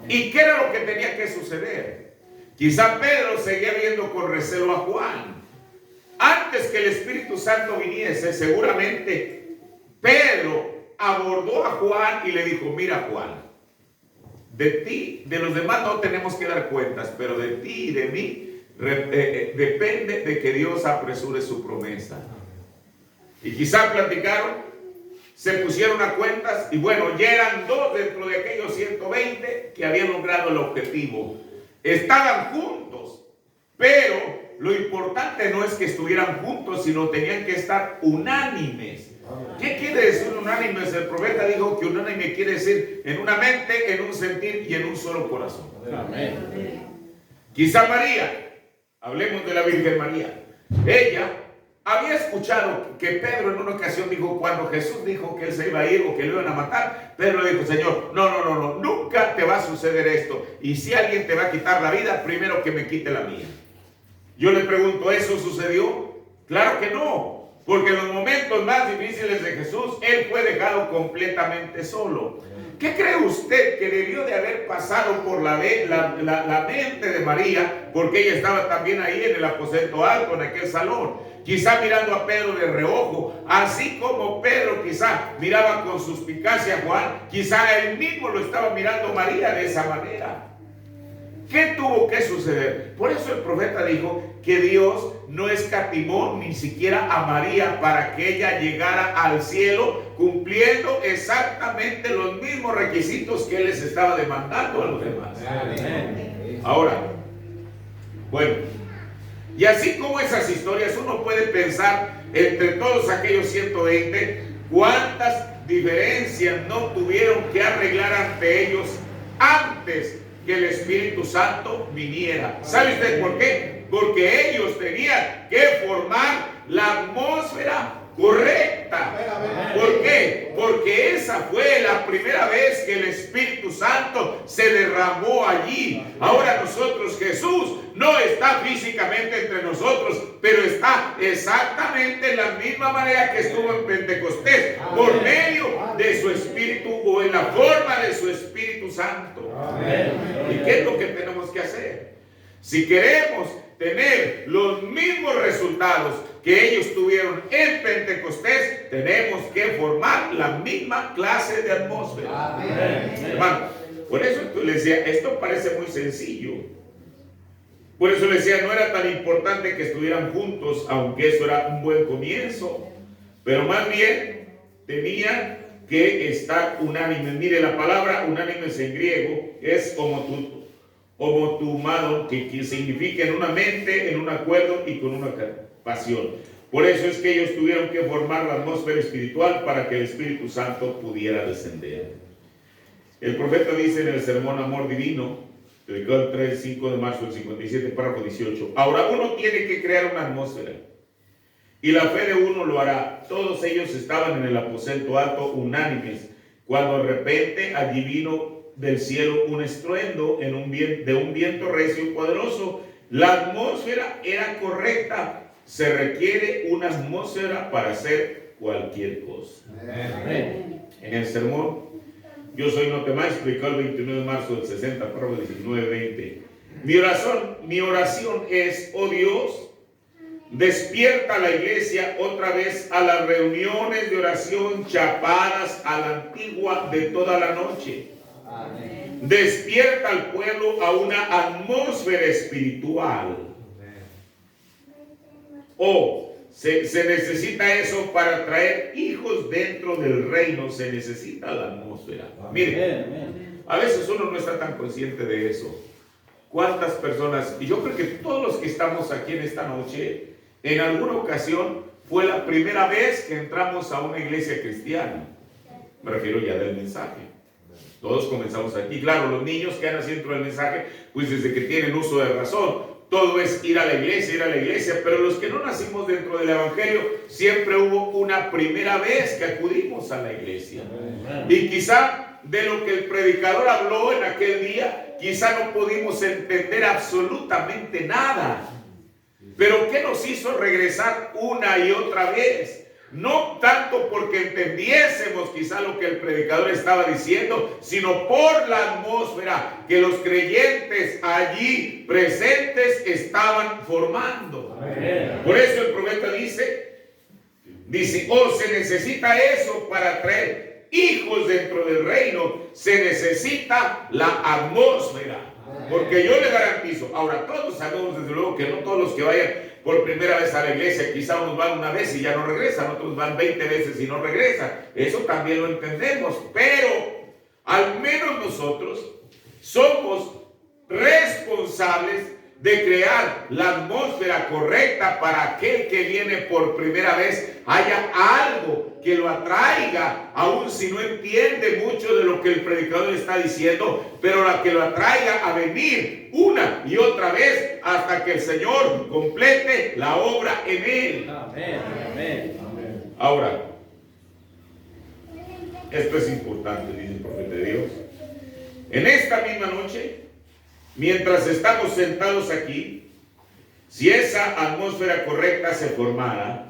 ¿Y qué era lo que tenía que suceder? Quizá Pedro seguía viendo con recelo a Juan. Antes que el Espíritu Santo viniese, seguramente Pedro abordó a Juan y le dijo, mira Juan, de ti, de los demás no tenemos que dar cuentas, pero de ti y de mí depende de que Dios apresure su promesa. Y quizá platicaron, se pusieron a cuentas y bueno, ya eran dos dentro de aquellos 120 que habían logrado el objetivo. Estaban juntos, pero lo importante no es que estuvieran juntos, sino tenían que estar unánimes. ¿Qué quiere decir unánimes? El profeta dijo que unánime quiere decir en una mente, en un sentir y en un solo corazón. Amén. Quizá María, hablemos de la Virgen María, ella había escuchado que Pedro en una ocasión dijo, cuando Jesús dijo que él se iba a ir o que lo iban a matar, Pedro le dijo, Señor, no, nunca te va a suceder esto. Y si alguien te va a quitar la vida, primero que me quite la mía. Yo le pregunto, ¿eso sucedió? Claro que no, porque en los momentos más difíciles de Jesús, él fue dejado completamente solo. ¿Qué cree usted que debió de haber pasado por la mente de María? Porque ella estaba también ahí en el aposento alto, en aquel salón. Quizá mirando a Pedro de reojo, así como Pedro quizá miraba con suspicacia a Juan, quizá él mismo lo estaba mirando a María de esa manera. ¿Qué tuvo que suceder? Por eso el profeta dijo que Dios no escatimó ni siquiera a María para que ella llegara al cielo cumpliendo exactamente los mismos requisitos que Él les estaba demandando a los demás. Ahora, bueno, y así como esas historias, uno puede pensar entre todos aquellos 120, cuántas diferencias no tuvieron que arreglar ante ellos antes que el Espíritu Santo viniera. ¿Sabe usted por qué? Porque ellos tenían que formar la atmósfera correcta. ¿Por qué? Porque esa fue la primera vez que el Espíritu Santo se derramó allí. Ahora nosotros, Jesús no está físicamente entre nosotros, pero está exactamente en la misma manera que estuvo en Pentecostés, por medio de su Espíritu o en la forma de su Espíritu Santo. ¿Y qué es lo que tenemos que hacer? Si queremos tener los mismos resultados que que ellos tuvieron en Pentecostés, tenemos que formar la misma clase de atmósfera. Hermano, por eso le decía, esto parece muy sencillo. Por eso le decía, no era tan importante que estuvieran juntos, aunque eso era un buen comienzo, pero más bien tenían que estar unánimes. Mire, la palabra unánimes en griego es homotumado, que significa en una mente, en un acuerdo y con una pasión. Por eso es que ellos tuvieron que formar la atmósfera espiritual para que el Espíritu Santo pudiera descender. El profeta dice en el sermón Amor Divino, dedicado el 5 de marzo del 57, párrafo 18. Ahora uno tiene que crear una atmósfera y la fe de uno lo hará. Todos ellos estaban en el aposento alto unánimes, cuando de repente allí vino del cielo un estruendo de un viento recio y poderoso. La atmósfera era correcta. Se requiere una atmósfera para hacer cualquier cosa. Amén. En el sermón Yo Soy No Temáis, explicado el 29 de marzo del 60, párrafo 19-20. Mi oración es, oh Dios, despierta a la iglesia otra vez a las reuniones de oración chapadas a la antigua de toda la noche. Amén. Despierta al pueblo a una atmósfera espiritual. Se necesita eso para traer hijos dentro del reino. Se necesita la atmósfera. Mire, a veces uno no está tan consciente de eso. ¿Cuántas personas? Y yo creo que todos los que estamos aquí en esta noche, en alguna ocasión fue la primera vez que entramos a una iglesia cristiana. Me refiero ya del mensaje. Todos comenzamos aquí. Claro, los niños que han nacido dentro del mensaje, pues desde que tienen uso de razón, todo es ir a la iglesia, pero los que no nacimos dentro del evangelio, siempre hubo una primera vez que acudimos a la iglesia. Y quizá de lo que el predicador habló en aquel día, quizá no pudimos entender absolutamente nada. Pero ¿qué nos hizo regresar una y otra vez? No tanto porque entendiésemos quizá lo que el predicador estaba diciendo, sino por la atmósfera que los creyentes allí presentes estaban formando. Amén. Por eso el profeta dice, se necesita eso para traer hijos dentro del reino. Se necesita la atmósfera. Porque yo le garantizo, ahora todos sabemos desde luego que no todos los que vayan por primera vez a la iglesia, quizá unos van una vez y ya no regresan, otros van 20 veces y no regresan. Eso también lo entendemos, pero al menos nosotros somos responsables de crear la atmósfera correcta para aquel que viene por primera vez, haya algo que lo atraiga, aun si no entiende mucho de lo que el predicador está diciendo, pero la que lo atraiga a venir una y otra vez hasta que el Señor complete la obra en él. Amén. Amén. Ahora, esto es importante, dice el profeta de Dios. En esta misma noche, mientras estamos sentados aquí, si esa atmósfera correcta se formara,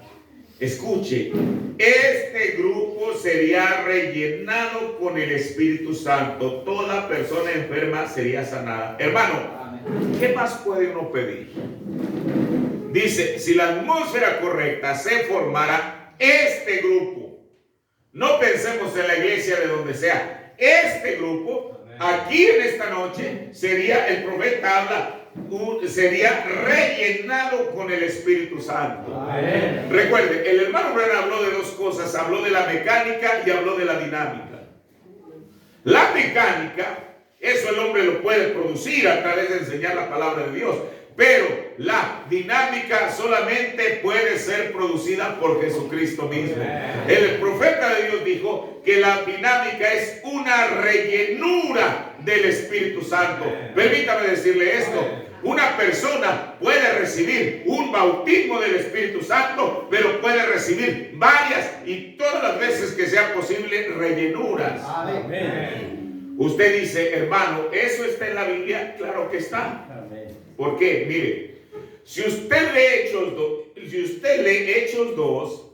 escuche, este grupo sería rellenado con el Espíritu Santo. Toda persona enferma sería sanada. Hermano, ¿qué más puede uno pedir? Dice, si la atmósfera correcta se formara, este grupo, no pensemos en la iglesia de donde sea, este grupo, aquí en esta noche, sería, el profeta habla, sería rellenado con el Espíritu Santo. Amén. Recuerde, el hermano Branham habló de dos cosas, habló de la mecánica y habló de la dinámica. La mecánica, eso el hombre lo puede producir a través de enseñar la palabra de Dios, pero la dinámica solamente puede ser producida por Jesucristo mismo. El profeta de Dios dijo que la dinámica es una rellenura del Espíritu Santo. Permítame decirle esto. Una persona puede recibir un bautismo del Espíritu Santo, pero puede recibir varias y todas las veces que sea posible rellenuras. Amén. Usted dice, hermano, ¿eso está en la Biblia? Claro que está. Amén. ¿Por qué? Mire, si usted lee Hechos 2,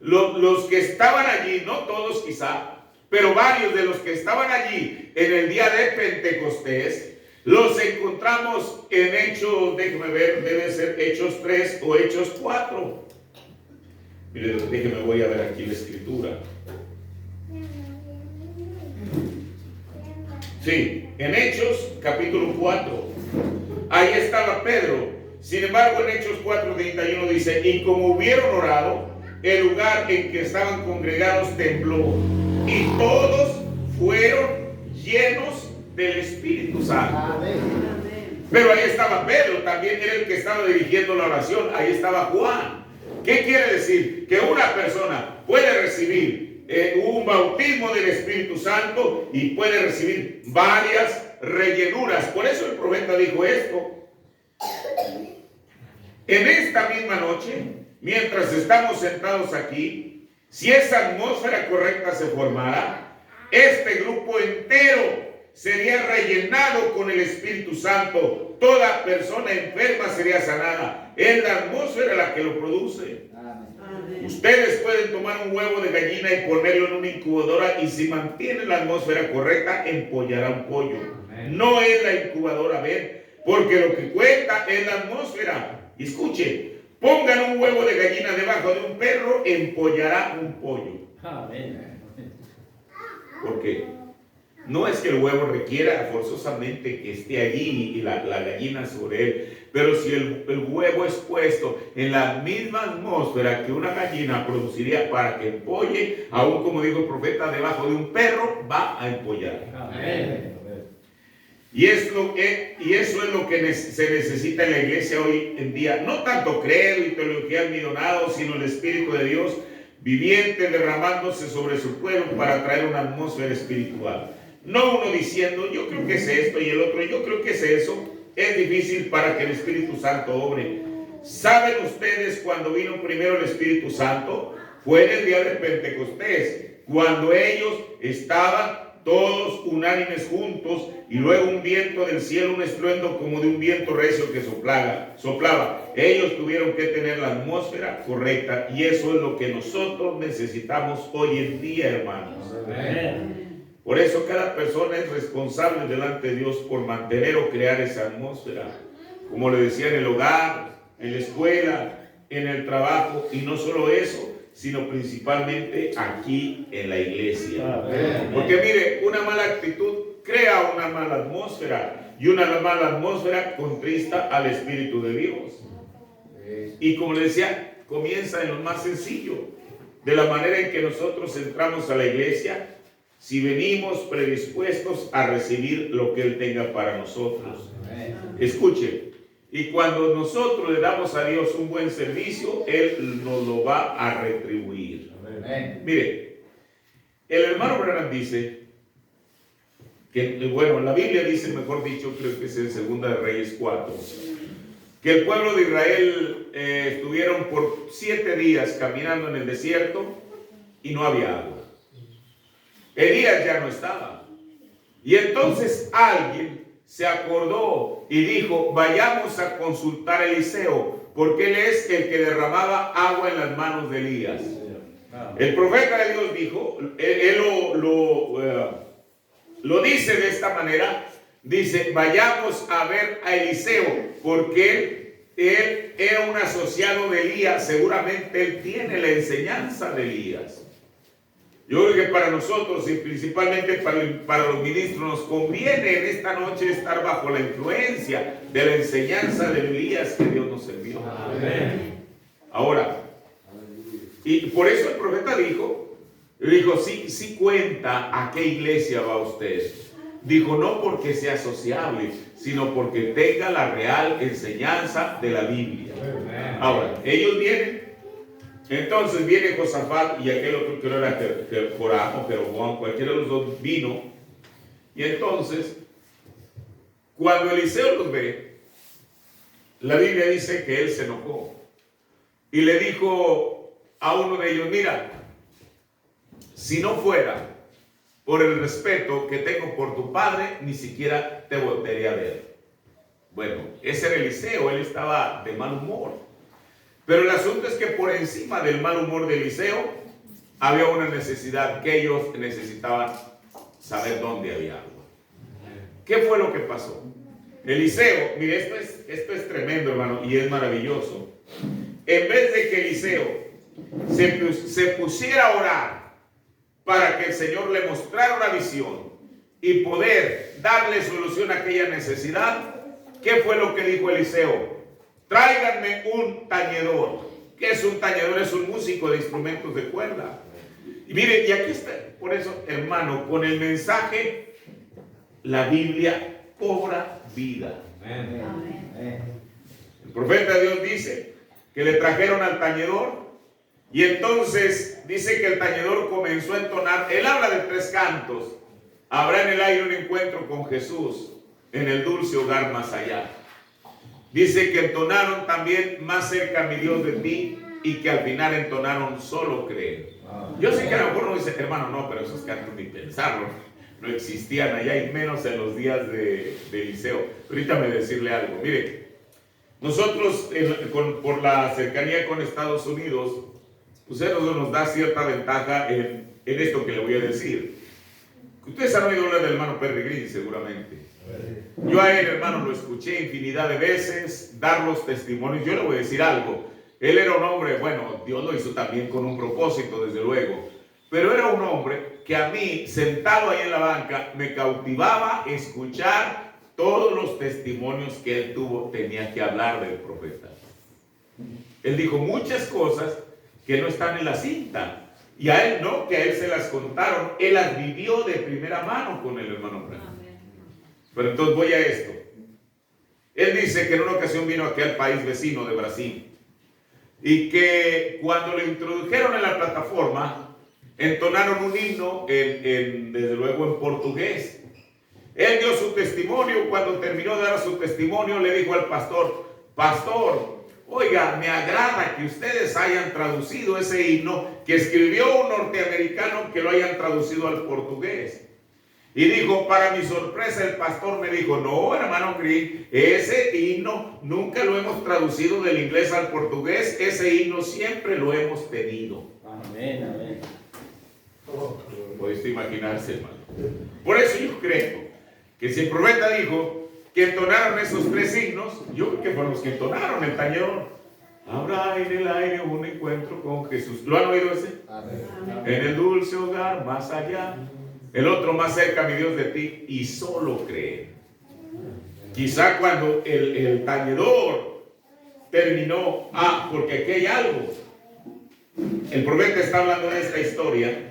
los que estaban allí, no todos quizá, pero varios de los que estaban allí en el día de Pentecostés, los encontramos en Hechos, déjeme ver, debe ser Hechos 3 o Hechos 4. Mire, déjeme, voy a ver aquí la escritura. Sí, en Hechos capítulo 4, ahí estaba Pedro. Sin embargo, en Hechos 4:31 dice, y como hubieron orado, el lugar en que estaban congregados tembló, y todos fueron llenos del Espíritu Santo. Amén. Pero ahí estaba Pedro, también era el que estaba dirigiendo la oración. Ahí estaba Juan. ¿Qué quiere decir? Que una persona puede recibir un bautismo del Espíritu Santo y puede recibir varias rellenuras. Por eso el profeta dijo esto. En esta misma noche, mientras estamos sentados aquí, si esa atmósfera correcta se formara, este grupo entero sería rellenado con el Espíritu Santo. Toda persona enferma sería sanada. Es la atmósfera la que lo produce. Amén. Ustedes pueden tomar un huevo de gallina y ponerlo en una incubadora, y si mantiene la atmósfera correcta, empollará un pollo. No es la incubadora, ven, porque lo que cuenta es la atmósfera. Escuche, pongan un huevo de gallina debajo de un perro, empollará un pollo. Amén. ¿Por qué? No es que el huevo requiera forzosamente que esté allí y la gallina sobre él, pero si el huevo es puesto en la misma atmósfera que una gallina produciría para que empolle, aún como dijo el profeta, debajo de un perro va a empollar. Amén. Y eso es lo que se necesita en la iglesia hoy en día. No tanto credo y teología almidonado, sino el Espíritu de Dios viviente derramándose sobre su pueblo para traer una atmósfera espiritual. No uno diciendo, yo creo que es esto, y el otro, yo creo que es eso. Es difícil para que el Espíritu Santo obre. ¿Saben ustedes cuando vino primero el Espíritu Santo? Fue en el día de Pentecostés, cuando ellos estaban todos unánimes juntos, y luego un viento del cielo, un estruendo como de un viento recio que soplaba. Ellos tuvieron que tener la atmósfera correcta, y eso es lo que nosotros necesitamos hoy en día, hermanos. Amén. Por eso cada persona es responsable delante de Dios por mantener o crear esa atmósfera. Como le decía, en el hogar, en la escuela, en el trabajo, y no solo eso, sino principalmente aquí en la iglesia. Amén. Porque mire, una mala actitud crea una mala atmósfera, y una mala atmósfera contrista al Espíritu de Dios. Y como le decía, comienza en lo más sencillo, de la manera en que nosotros entramos a la iglesia, si venimos predispuestos a recibir lo que Él tenga para nosotros. Escuche, y cuando nosotros le damos a Dios un buen servicio, Él nos lo va a retribuir. Mire, el hermano Branham dice que, bueno, la Biblia dice, mejor dicho, creo que es en 2 de Reyes 4, que el pueblo de Israel estuvieron por 7 días caminando en el desierto y no había agua. Elías ya no estaba. Y entonces alguien se acordó y dijo, vayamos a consultar a Eliseo, porque él es el que derramaba agua en las manos de Elías. El profeta de Dios dijo, él lo dice de esta manera, dice, vayamos a ver a Eliseo, porque él era un asociado de Elías, seguramente él tiene la enseñanza de Elías. Yo creo que para nosotros y principalmente para los ministros nos conviene en esta noche estar bajo la influencia de la enseñanza de Elías que Dios nos envió. Amén. Ahora, y por eso el profeta dijo, sí cuenta a qué iglesia va usted. Dijo, no porque sea sociable, sino porque tenga la real enseñanza de la Biblia. Ahora, ellos vienen. Entonces viene Josafat y aquel otro que no era Joram o Jeroboam, cualquiera de los dos vino. Y entonces, cuando Eliseo los ve, la Biblia dice que él se enojó y le dijo a uno de ellos, mira, si no fuera por el respeto que tengo por tu padre, ni siquiera te volvería a ver. Bueno, ese era Eliseo, él estaba de mal humor. Pero el asunto es que por encima del mal humor de Eliseo había una necesidad, que ellos necesitaban saber dónde había agua. ¿Qué fue lo que pasó? Eliseo, mire, esto es tremendo, hermano, y es maravilloso. En vez de que Eliseo se pusiera a orar para que el Señor le mostrara una visión y poder darle solución a aquella necesidad, ¿qué fue lo que dijo Eliseo? Tráiganme un tañedor. ¿Qué es un tañedor? Es un músico de instrumentos de cuerda. Y mire, y aquí está, por eso, hermano, con el mensaje, la Biblia cobra vida. El profeta de Dios dice que le trajeron al tañedor y entonces dice que el tañedor comenzó a entonar. Él habla de 3 cantos. Habrá en el aire un encuentro con Jesús en el dulce hogar más allá. Dice que entonaron también más cerca mi Dios de ti y que al final entonaron solo creer. Yo sé que a lo mejor uno dice, hermano, no, pero esos cantos ni pensarlo, no existían allá y menos en los días de Eliseo. Permítame decirle algo, mire, nosotros por la cercanía con Estados Unidos, pues eso nos da cierta ventaja en esto que le voy a decir. Ustedes han oído hablar del hermano Perry Green seguramente. Yo a él, hermano, lo escuché infinidad de veces dar los testimonios. Yo le voy a decir algo. Él era un hombre, bueno, Dios lo hizo también con un propósito, desde luego. Pero era un hombre que a mí, sentado ahí en la banca, me cautivaba escuchar todos los testimonios que él tenía que hablar del profeta. Él dijo muchas cosas que no están en la cinta. Y a él no, que a él se las contaron. Él las vivió de primera mano con el hermano Branham. Pero entonces voy a esto. Él dice que en una ocasión vino aquí al país vecino de Brasil y que cuando le introdujeron en la plataforma entonaron un himno desde luego en portugués. Él dio su testimonio. Cuando terminó de dar su testimonio le dijo al pastor: pastor, oiga, me agrada que ustedes hayan traducido ese himno que escribió un norteamericano, que lo hayan traducido al portugués. Y dijo, para mi sorpresa, el pastor me dijo: no, hermano Green, ese himno nunca lo hemos traducido del inglés al portugués, ese himno siempre lo hemos tenido. Amén, amén. Puedes imaginarse, hermano. Por eso yo creo que si el profeta dijo que entonaron esos 3 himnos, yo creo que fueron los que entonaron el tañedor. Habrá en el aire un encuentro con Jesús. ¿Lo han oído ese? Amén. En el dulce hogar más allá. El otro más cerca, mi Dios de ti, y solo creer. Quizá cuando el tañedor terminó, porque aquí hay algo. El profeta está hablando de esta historia,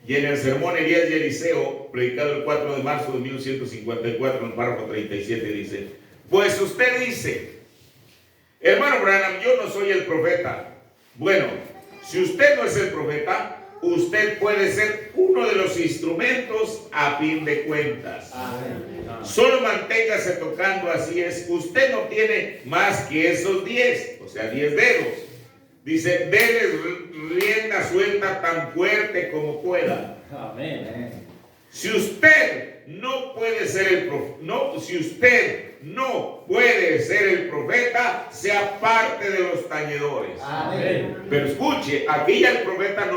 y en el sermón Elías y Eliseo, predicado el 4 de marzo de 1154, en el párrafo 37, dice: pues usted dice, hermano Branham, yo no soy el profeta. Bueno, si usted no es el profeta, usted puede ser uno de los instrumentos a fin de cuentas. Amén. Solo manténgase tocando, así es. Usted no tiene más que esos 10, o sea, 10 dedos. Dice, déle rienda suelta tan fuerte como pueda. Amén. Si usted no puede ser el profeta, sea parte de los tañedores. Amén. Pero escuche, aquí ya el profeta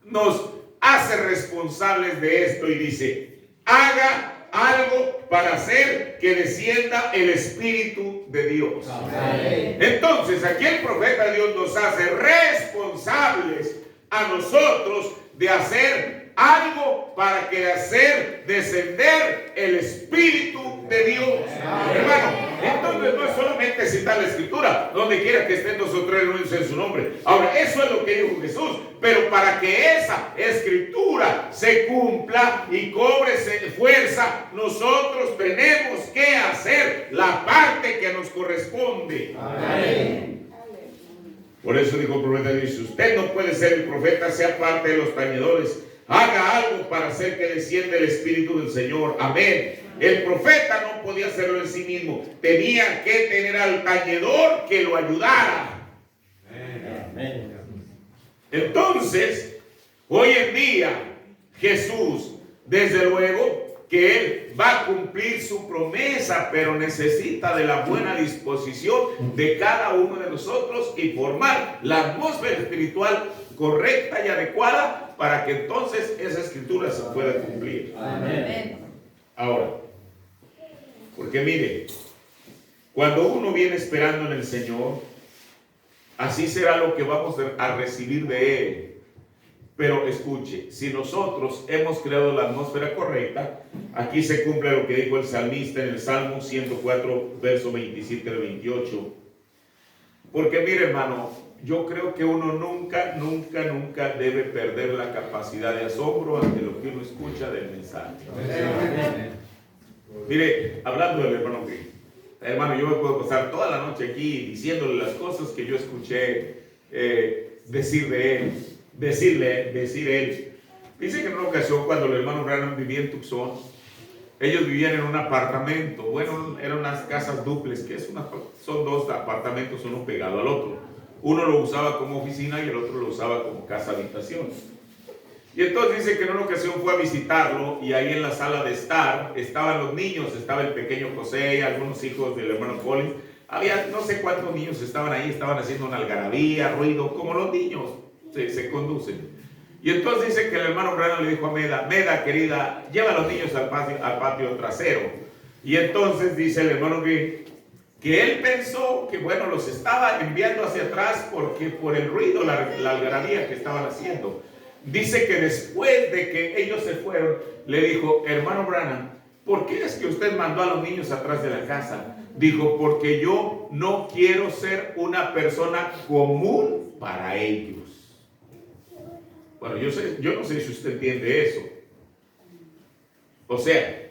nos hace responsables de esto y dice: haga algo para hacer que descienda el Espíritu de Dios. Amén. Entonces aquí el profeta de Dios nos hace responsables a nosotros de hacer algo para que hacer descender el Espíritu de Dios. Amén. Hermano, entonces no es solamente citar la Escritura, donde quiera que estén nosotros reunidos en su nombre. Ahora, eso es lo que dijo Jesús, pero para que esa Escritura se cumpla y cobre fuerza, nosotros tenemos que hacer la parte que nos corresponde. Amén. Por eso dijo el profeta, dice: usted no puede ser el profeta, sea parte de los tañedores. Haga algo para hacer que descienda el Espíritu del Señor. Amén. El profeta no podía hacerlo en sí mismo. Tenía que tener al tañedor que lo ayudara. Amén. Entonces, hoy en día, Jesús, desde luego, que Él va a cumplir su promesa, pero necesita de la buena disposición de cada uno de nosotros y formar la atmósfera espiritual correcta y adecuada para que entonces esa Escritura se pueda cumplir. Amén. Ahora, porque mire, cuando uno viene esperando en el Señor, así será lo que vamos a recibir de Él. Pero escuche, si nosotros hemos creado la atmósfera correcta, aquí se cumple lo que dijo el salmista en el Salmo 104, verso 27 al 28. Porque mire, hermano, yo creo que uno nunca debe perder la capacidad de asombro ante lo que uno escucha del mensaje. Mire, hablando del hermano Green, hermano, yo me puedo pasar toda la noche aquí diciéndole las cosas que yo escuché decir de él. Decir él. Dice que en una ocasión, cuando el hermano Branham vivía en Tucson, ellos vivían en un apartamento. Bueno, eran unas casas duples, que son dos apartamentos, uno pegado al otro. Uno lo usaba como oficina y el otro lo usaba como casa habitación. Y entonces dice que en una ocasión fue a visitarlo, y ahí en la sala de estar estaban los niños. Estaba el pequeño José, algunos hijos del hermano Collins. Había no sé cuántos niños estaban ahí, estaban haciendo una algarabía, ruido, como los niños se conducen. Y entonces dice que el hermano Branham le dijo a Meda, querida, lleva a los niños al patio trasero. Y entonces dice el hermano que él pensó que, bueno, los estaba enviando hacia atrás porque por el ruido, la algarabía que estaban haciendo. Dice que después de que ellos se fueron, le dijo, hermano Branham, ¿por qué es que usted mandó a los niños atrás de la casa? Dijo, porque yo no quiero ser una persona común para ellos. Bueno, yo no sé si usted entiende eso. O sea,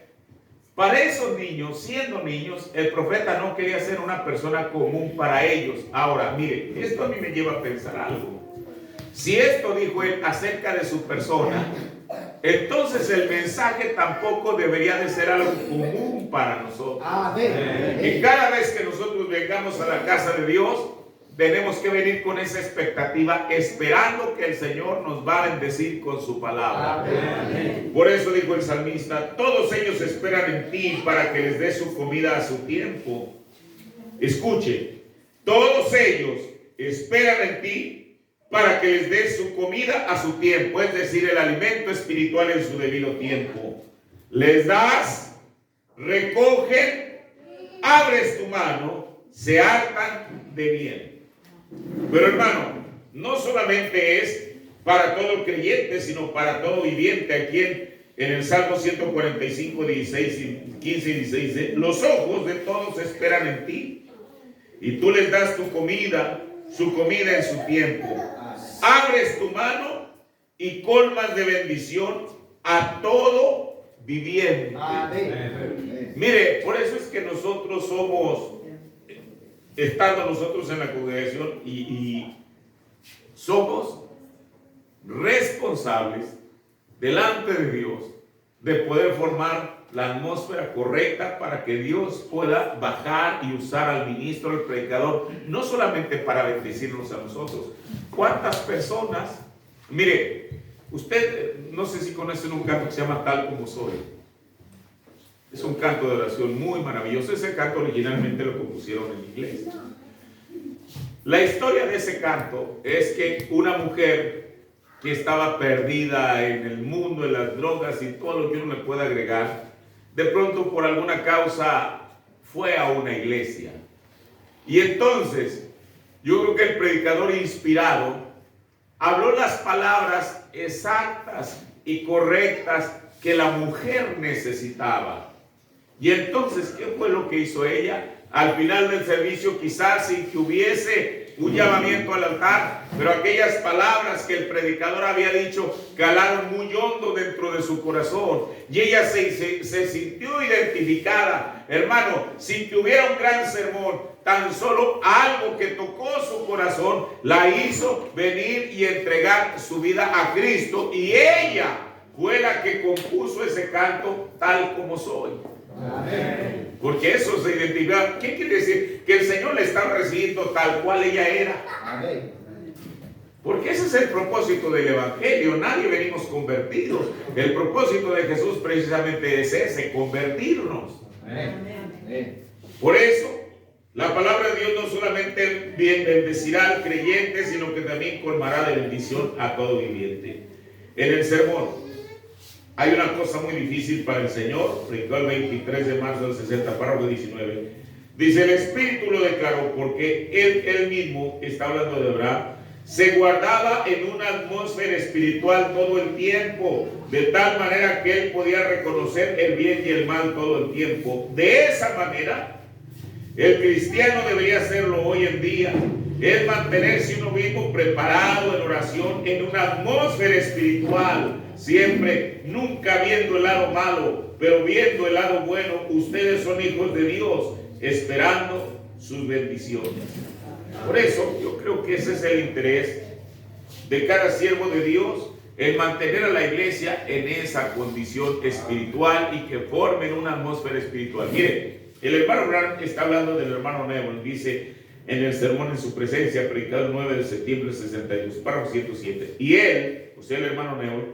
para esos niños, siendo niños, el profeta no quería ser una persona común para ellos. Ahora, mire, esto a mí me lleva a pensar algo. Si esto dijo él acerca de su persona, entonces el mensaje tampoco debería de ser algo común para nosotros. Y cada vez que nosotros vengamos a la casa de Dios, tenemos que venir con esa expectativa, esperando que el Señor nos va a bendecir con su palabra. Amén. Por eso dijo el salmista, todos ellos esperan en ti para que les des su comida a su tiempo. Escuche, todos ellos esperan en ti para que les des su comida a su tiempo, es decir, el alimento espiritual en su debido tiempo. Les das, recogen, abres tu mano, se hartan de bien. Pero hermano, no solamente es para todo creyente, sino para todo viviente. Aquí en el Salmo 145, 15 y 16 dice, los ojos de todos esperan en ti, y tú les das tu comida, su comida en su tiempo. Abres tu mano y colmas de bendición a todo viviente. Amén. Mire, por eso es que nosotros somos, estando nosotros en la congregación y somos responsables delante de Dios de poder formar la atmósfera correcta para que Dios pueda bajar y usar al ministro, al predicador, no solamente para bendecirnos a nosotros. ¿Cuántas personas? Mire, usted no sé si conocen un canto que se llama Tal Como Soy. Es un canto de oración muy maravilloso. Ese canto originalmente lo compusieron en inglés. La historia de ese canto es que una mujer que estaba perdida en el mundo, en las drogas y todo lo que uno le pueda agregar, de pronto por alguna causa fue a una iglesia. Y entonces, yo creo que el predicador inspirado habló las palabras exactas y correctas que la mujer necesitaba. Y entonces, ¿qué fue lo que hizo ella? Al final del servicio, quizás sin que hubiese un llamamiento al altar, pero aquellas palabras que el predicador había dicho calaron muy hondo dentro de su corazón, y ella se sintió identificada. Hermano, sin que hubiera un gran sermón, tan solo algo que tocó su corazón la hizo venir y entregar su vida a Cristo, y ella fue la que compuso ese canto, Tal Como Soy. Amén. Porque eso se identifica. ¿Qué quiere decir? Que el Señor le está recibiendo tal cual ella era. Amén. Porque ese es el propósito del Evangelio. Nadie venimos convertidos. El propósito de Jesús precisamente es ese, convertirnos. Amén. Por eso, la palabra de Dios no solamente bendecirá al creyente, sino que también colmará de bendición a todo viviente. En el sermón hay una cosa muy difícil para el Señor, predicó el 23 de marzo del 60, párrafo 19. Dice, el Espíritu lo declaró porque él mismo, está hablando de Abraham, se guardaba en una atmósfera espiritual todo el tiempo, de tal manera que él podía reconocer el bien y el mal todo el tiempo. De esa manera, el cristiano debería hacerlo hoy en día, es mantenerse uno mismo preparado en oración, en una atmósfera espiritual, siempre, nunca viendo el lado malo, pero viendo el lado bueno. Ustedes son hijos de Dios, esperando sus bendiciones. Por eso yo creo que ese es el interés de cada siervo de Dios, el mantener a la iglesia en esa condición espiritual y que formen una atmósfera espiritual. Mire, el hermano Branham está hablando del hermano Neville, dice en el sermón en su presencia, predicado el 9 de septiembre del 62, párrafo 107. Y él, o sea el hermano Neville,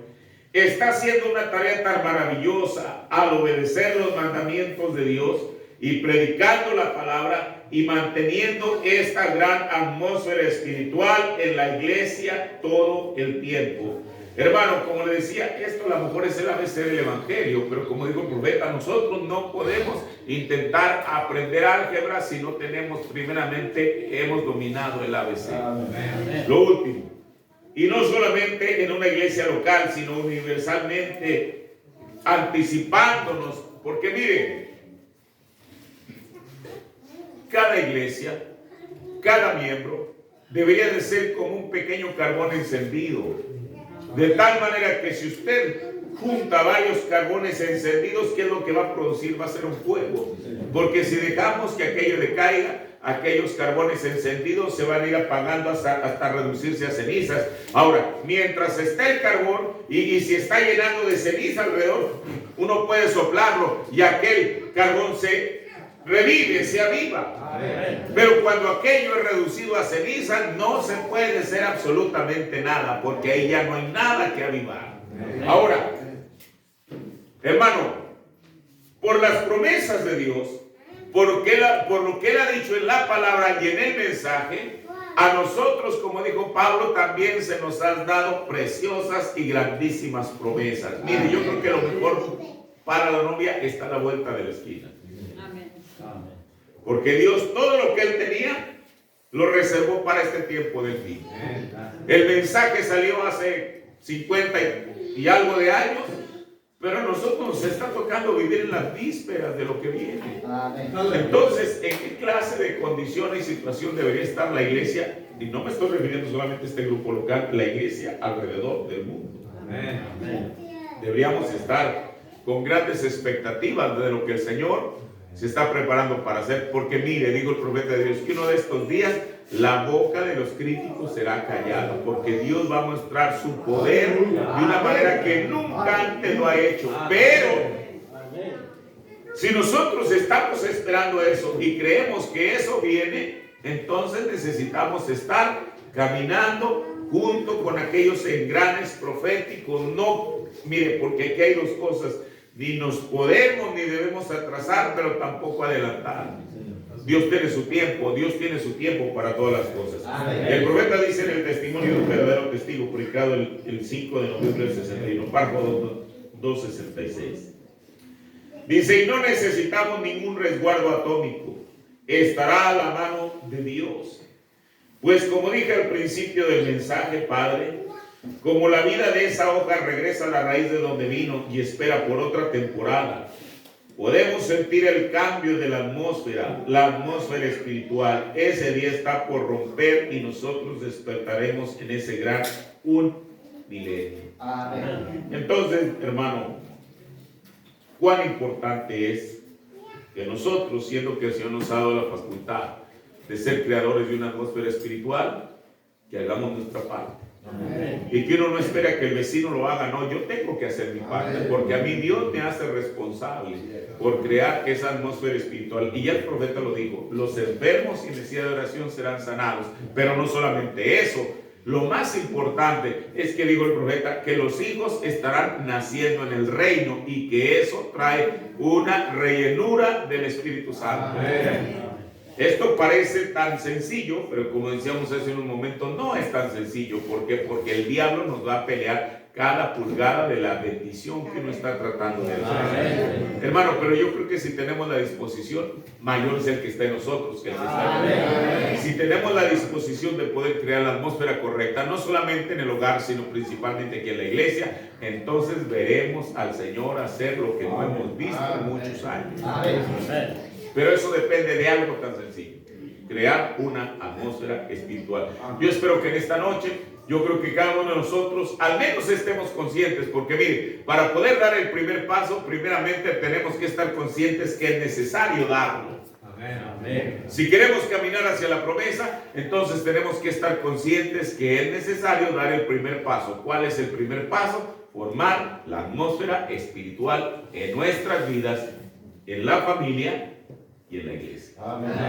está haciendo una tarea tan maravillosa al obedecer los mandamientos de Dios y predicando la palabra y manteniendo esta gran atmósfera espiritual en la iglesia todo el tiempo. Hermano, como le decía, esto a lo mejor es el ABC del Evangelio, pero como dijo el profeta, nosotros no podemos intentar aprender álgebra si no tenemos primeramente, hemos dominado el ABC. Amén. Lo último, y no solamente en una iglesia local, sino universalmente, anticipándonos, porque miren, cada iglesia, cada miembro debería de ser como un pequeño carbón encendido, de tal manera que si usted junta varios carbones encendidos, ¿qué es lo que va a producir? Va a ser un fuego, porque si dejamos que aquello decaiga, aquellos carbones encendidos se van a ir apagando hasta reducirse a cenizas. Ahora, mientras está el carbón y si está llenando de ceniza alrededor, uno puede soplarlo y aquel carbón se revive, se aviva. Pero cuando aquello es reducido a ceniza, no se puede hacer absolutamente nada, porque ahí ya no hay nada que avivar. Ahora, hermano, por las promesas de Dios, por lo que Él ha dicho en la palabra y en el mensaje, a nosotros, como dijo Pablo, también se nos han dado preciosas y grandísimas promesas. Mire, yo creo que lo mejor para la novia está a la vuelta de la esquina. Porque Dios todo lo que Él tenía lo reservó para este tiempo del fin. El mensaje salió hace 50 y algo de años, pero a nosotros nos está tocando vivir en las vísperas de lo que viene. Entonces, ¿en qué clase de condición y situación debería estar la iglesia? Y no me estoy refiriendo solamente a este grupo local, la iglesia alrededor del mundo. Deberíamos estar con grandes expectativas de lo que el Señor se está preparando para hacer, porque mire, digo el profeta de Dios, que uno de estos días la boca de los críticos será callada, porque Dios va a mostrar su poder de una manera que nunca antes lo ha hecho. Pero si nosotros estamos esperando eso y creemos que eso viene, entonces necesitamos estar caminando junto con aquellos engranes proféticos. No, mire, porque aquí hay dos cosas: ni nos podemos ni debemos atrasar, pero tampoco adelantar. Dios tiene su tiempo para todas las cosas. El profeta dice en el testimonio de un verdadero testigo, publicado el 5 de noviembre del 61, párrafo 266. Dice, y no necesitamos ningún resguardo atómico, estará a la mano de Dios. Pues como dije al principio del mensaje, Padre, como la vida de esa hoja regresa a la raíz de donde vino y espera por otra temporada, podemos sentir el cambio de la atmósfera espiritual. Ese día está por romper y nosotros despertaremos en ese gran un milenio. Entonces, hermano, cuán importante es que nosotros, siendo que el Señor nos ha dado la facultad de ser creadores de una atmósfera espiritual, que hagamos nuestra parte. Y que uno no espera que el vecino lo haga. No, yo tengo que hacer mi parte, porque a mí Dios me hace responsable por crear esa atmósfera espiritual. Y ya el profeta lo dijo, los enfermos sin necesidad de oración serán sanados. Pero no solamente eso, lo más importante es que, dijo el profeta, que los hijos estarán naciendo en el reino y que eso trae una rellenura del Espíritu Santo. Esto parece tan sencillo, pero como decíamos hace un momento, no es tan sencillo. ¿Por qué? Porque el diablo nos va a pelear cada pulgada de la bendición que uno está tratando de hacer. Hermano, pero yo creo que si tenemos la disposición, mayor es el que está en nosotros que el que está en él. Si tenemos la disposición de poder crear la atmósfera correcta, no solamente en el hogar, sino principalmente aquí en la iglesia, entonces veremos al Señor hacer lo que no hemos visto en muchos años. Pero eso depende de algo tan sencillo: crear una atmósfera espiritual. Yo espero que en esta noche, yo creo que cada uno de nosotros al menos estemos conscientes, porque mire, para poder dar el primer paso, primeramente tenemos que estar conscientes que es necesario darlo. Amén. Si queremos caminar hacia la promesa, entonces tenemos que estar conscientes que es necesario dar el primer paso. ¿Cuál es el primer paso? Formar la atmósfera espiritual en nuestras vidas, en la familia y en la iglesia.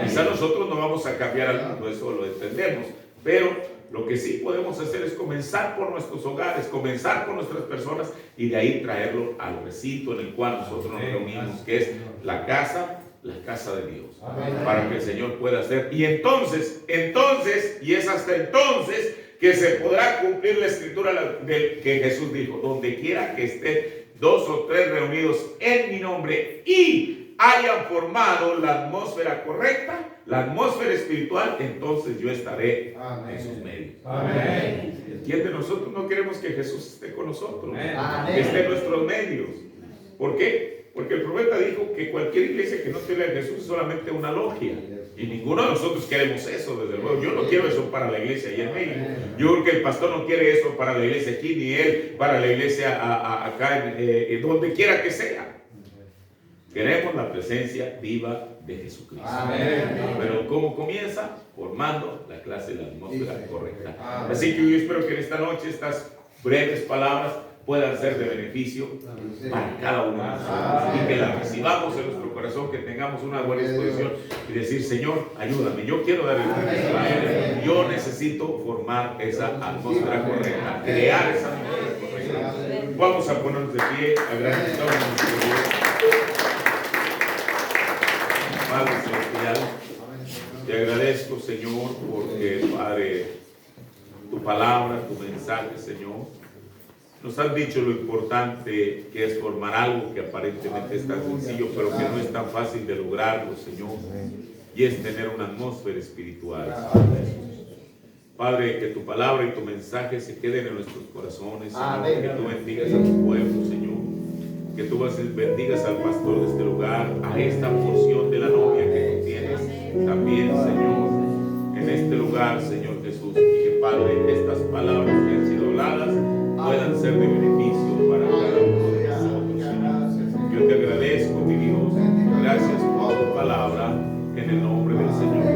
Quizá nosotros no vamos a cambiar al mundo, eso lo entendemos, pero lo que sí podemos hacer es comenzar por nuestros hogares, comenzar por nuestras personas y de ahí traerlo al recinto en el cual nosotros nos reunimos, que es la casa de Dios, para que el Señor pueda hacer. Y entonces, y es hasta entonces que se podrá cumplir la escritura que Jesús dijo: donde quiera que estén 2 o 3 reunidos en mi nombre y hayan formado la atmósfera correcta, la atmósfera espiritual, entonces yo estaré en sus medios. ¿Entiende? Nosotros no queremos que Jesús esté con nosotros, que esté en nuestros medios. ¿Por qué? Porque el profeta dijo que cualquier iglesia que no tenga a Jesús es solamente una logia. Y ninguno de nosotros queremos eso, desde luego. Yo no quiero eso para la iglesia allá en México. Yo creo que el pastor no quiere eso para la iglesia aquí, ni él para la iglesia acá, donde quiera que sea. Queremos la presencia viva de Jesucristo. Pero ¿cómo comienza? Formando la clase de la atmósfera correcta. Así que yo espero que en esta noche estas breves palabras puedan ser de beneficio para cada uno de nosotros y que la recibamos en nuestro corazón, que tengamos una buena disposición y decir: Señor, ayúdame, yo quiero dar el primer paso, yo necesito formar esa atmósfera correcta, crear esa atmósfera correcta. Vamos a ponernos de pie, agradecidos a nuestro Dios. Padre celestial, te agradezco, Señor, porque, Padre, tu palabra, tu mensaje, Señor, nos has dicho lo importante que es formar algo que aparentemente es tan sencillo, pero que no es tan fácil de lograrlo, Señor, y es tener una atmósfera espiritual. Padre, que tu palabra y tu mensaje se queden en nuestros corazones, Señor, que tú bendigas a tu pueblo, Señor, que tú bendigas al pastor de este lugar, a esta porción de la novia que tú tienes también, Señor, en este lugar, Señor Jesús, y que, Padre, estas palabras que han sido habladas puedan ser de beneficio para cada uno de nosotros, Señor. Yo te agradezco, mi Dios, gracias por tu palabra, en el nombre del Señor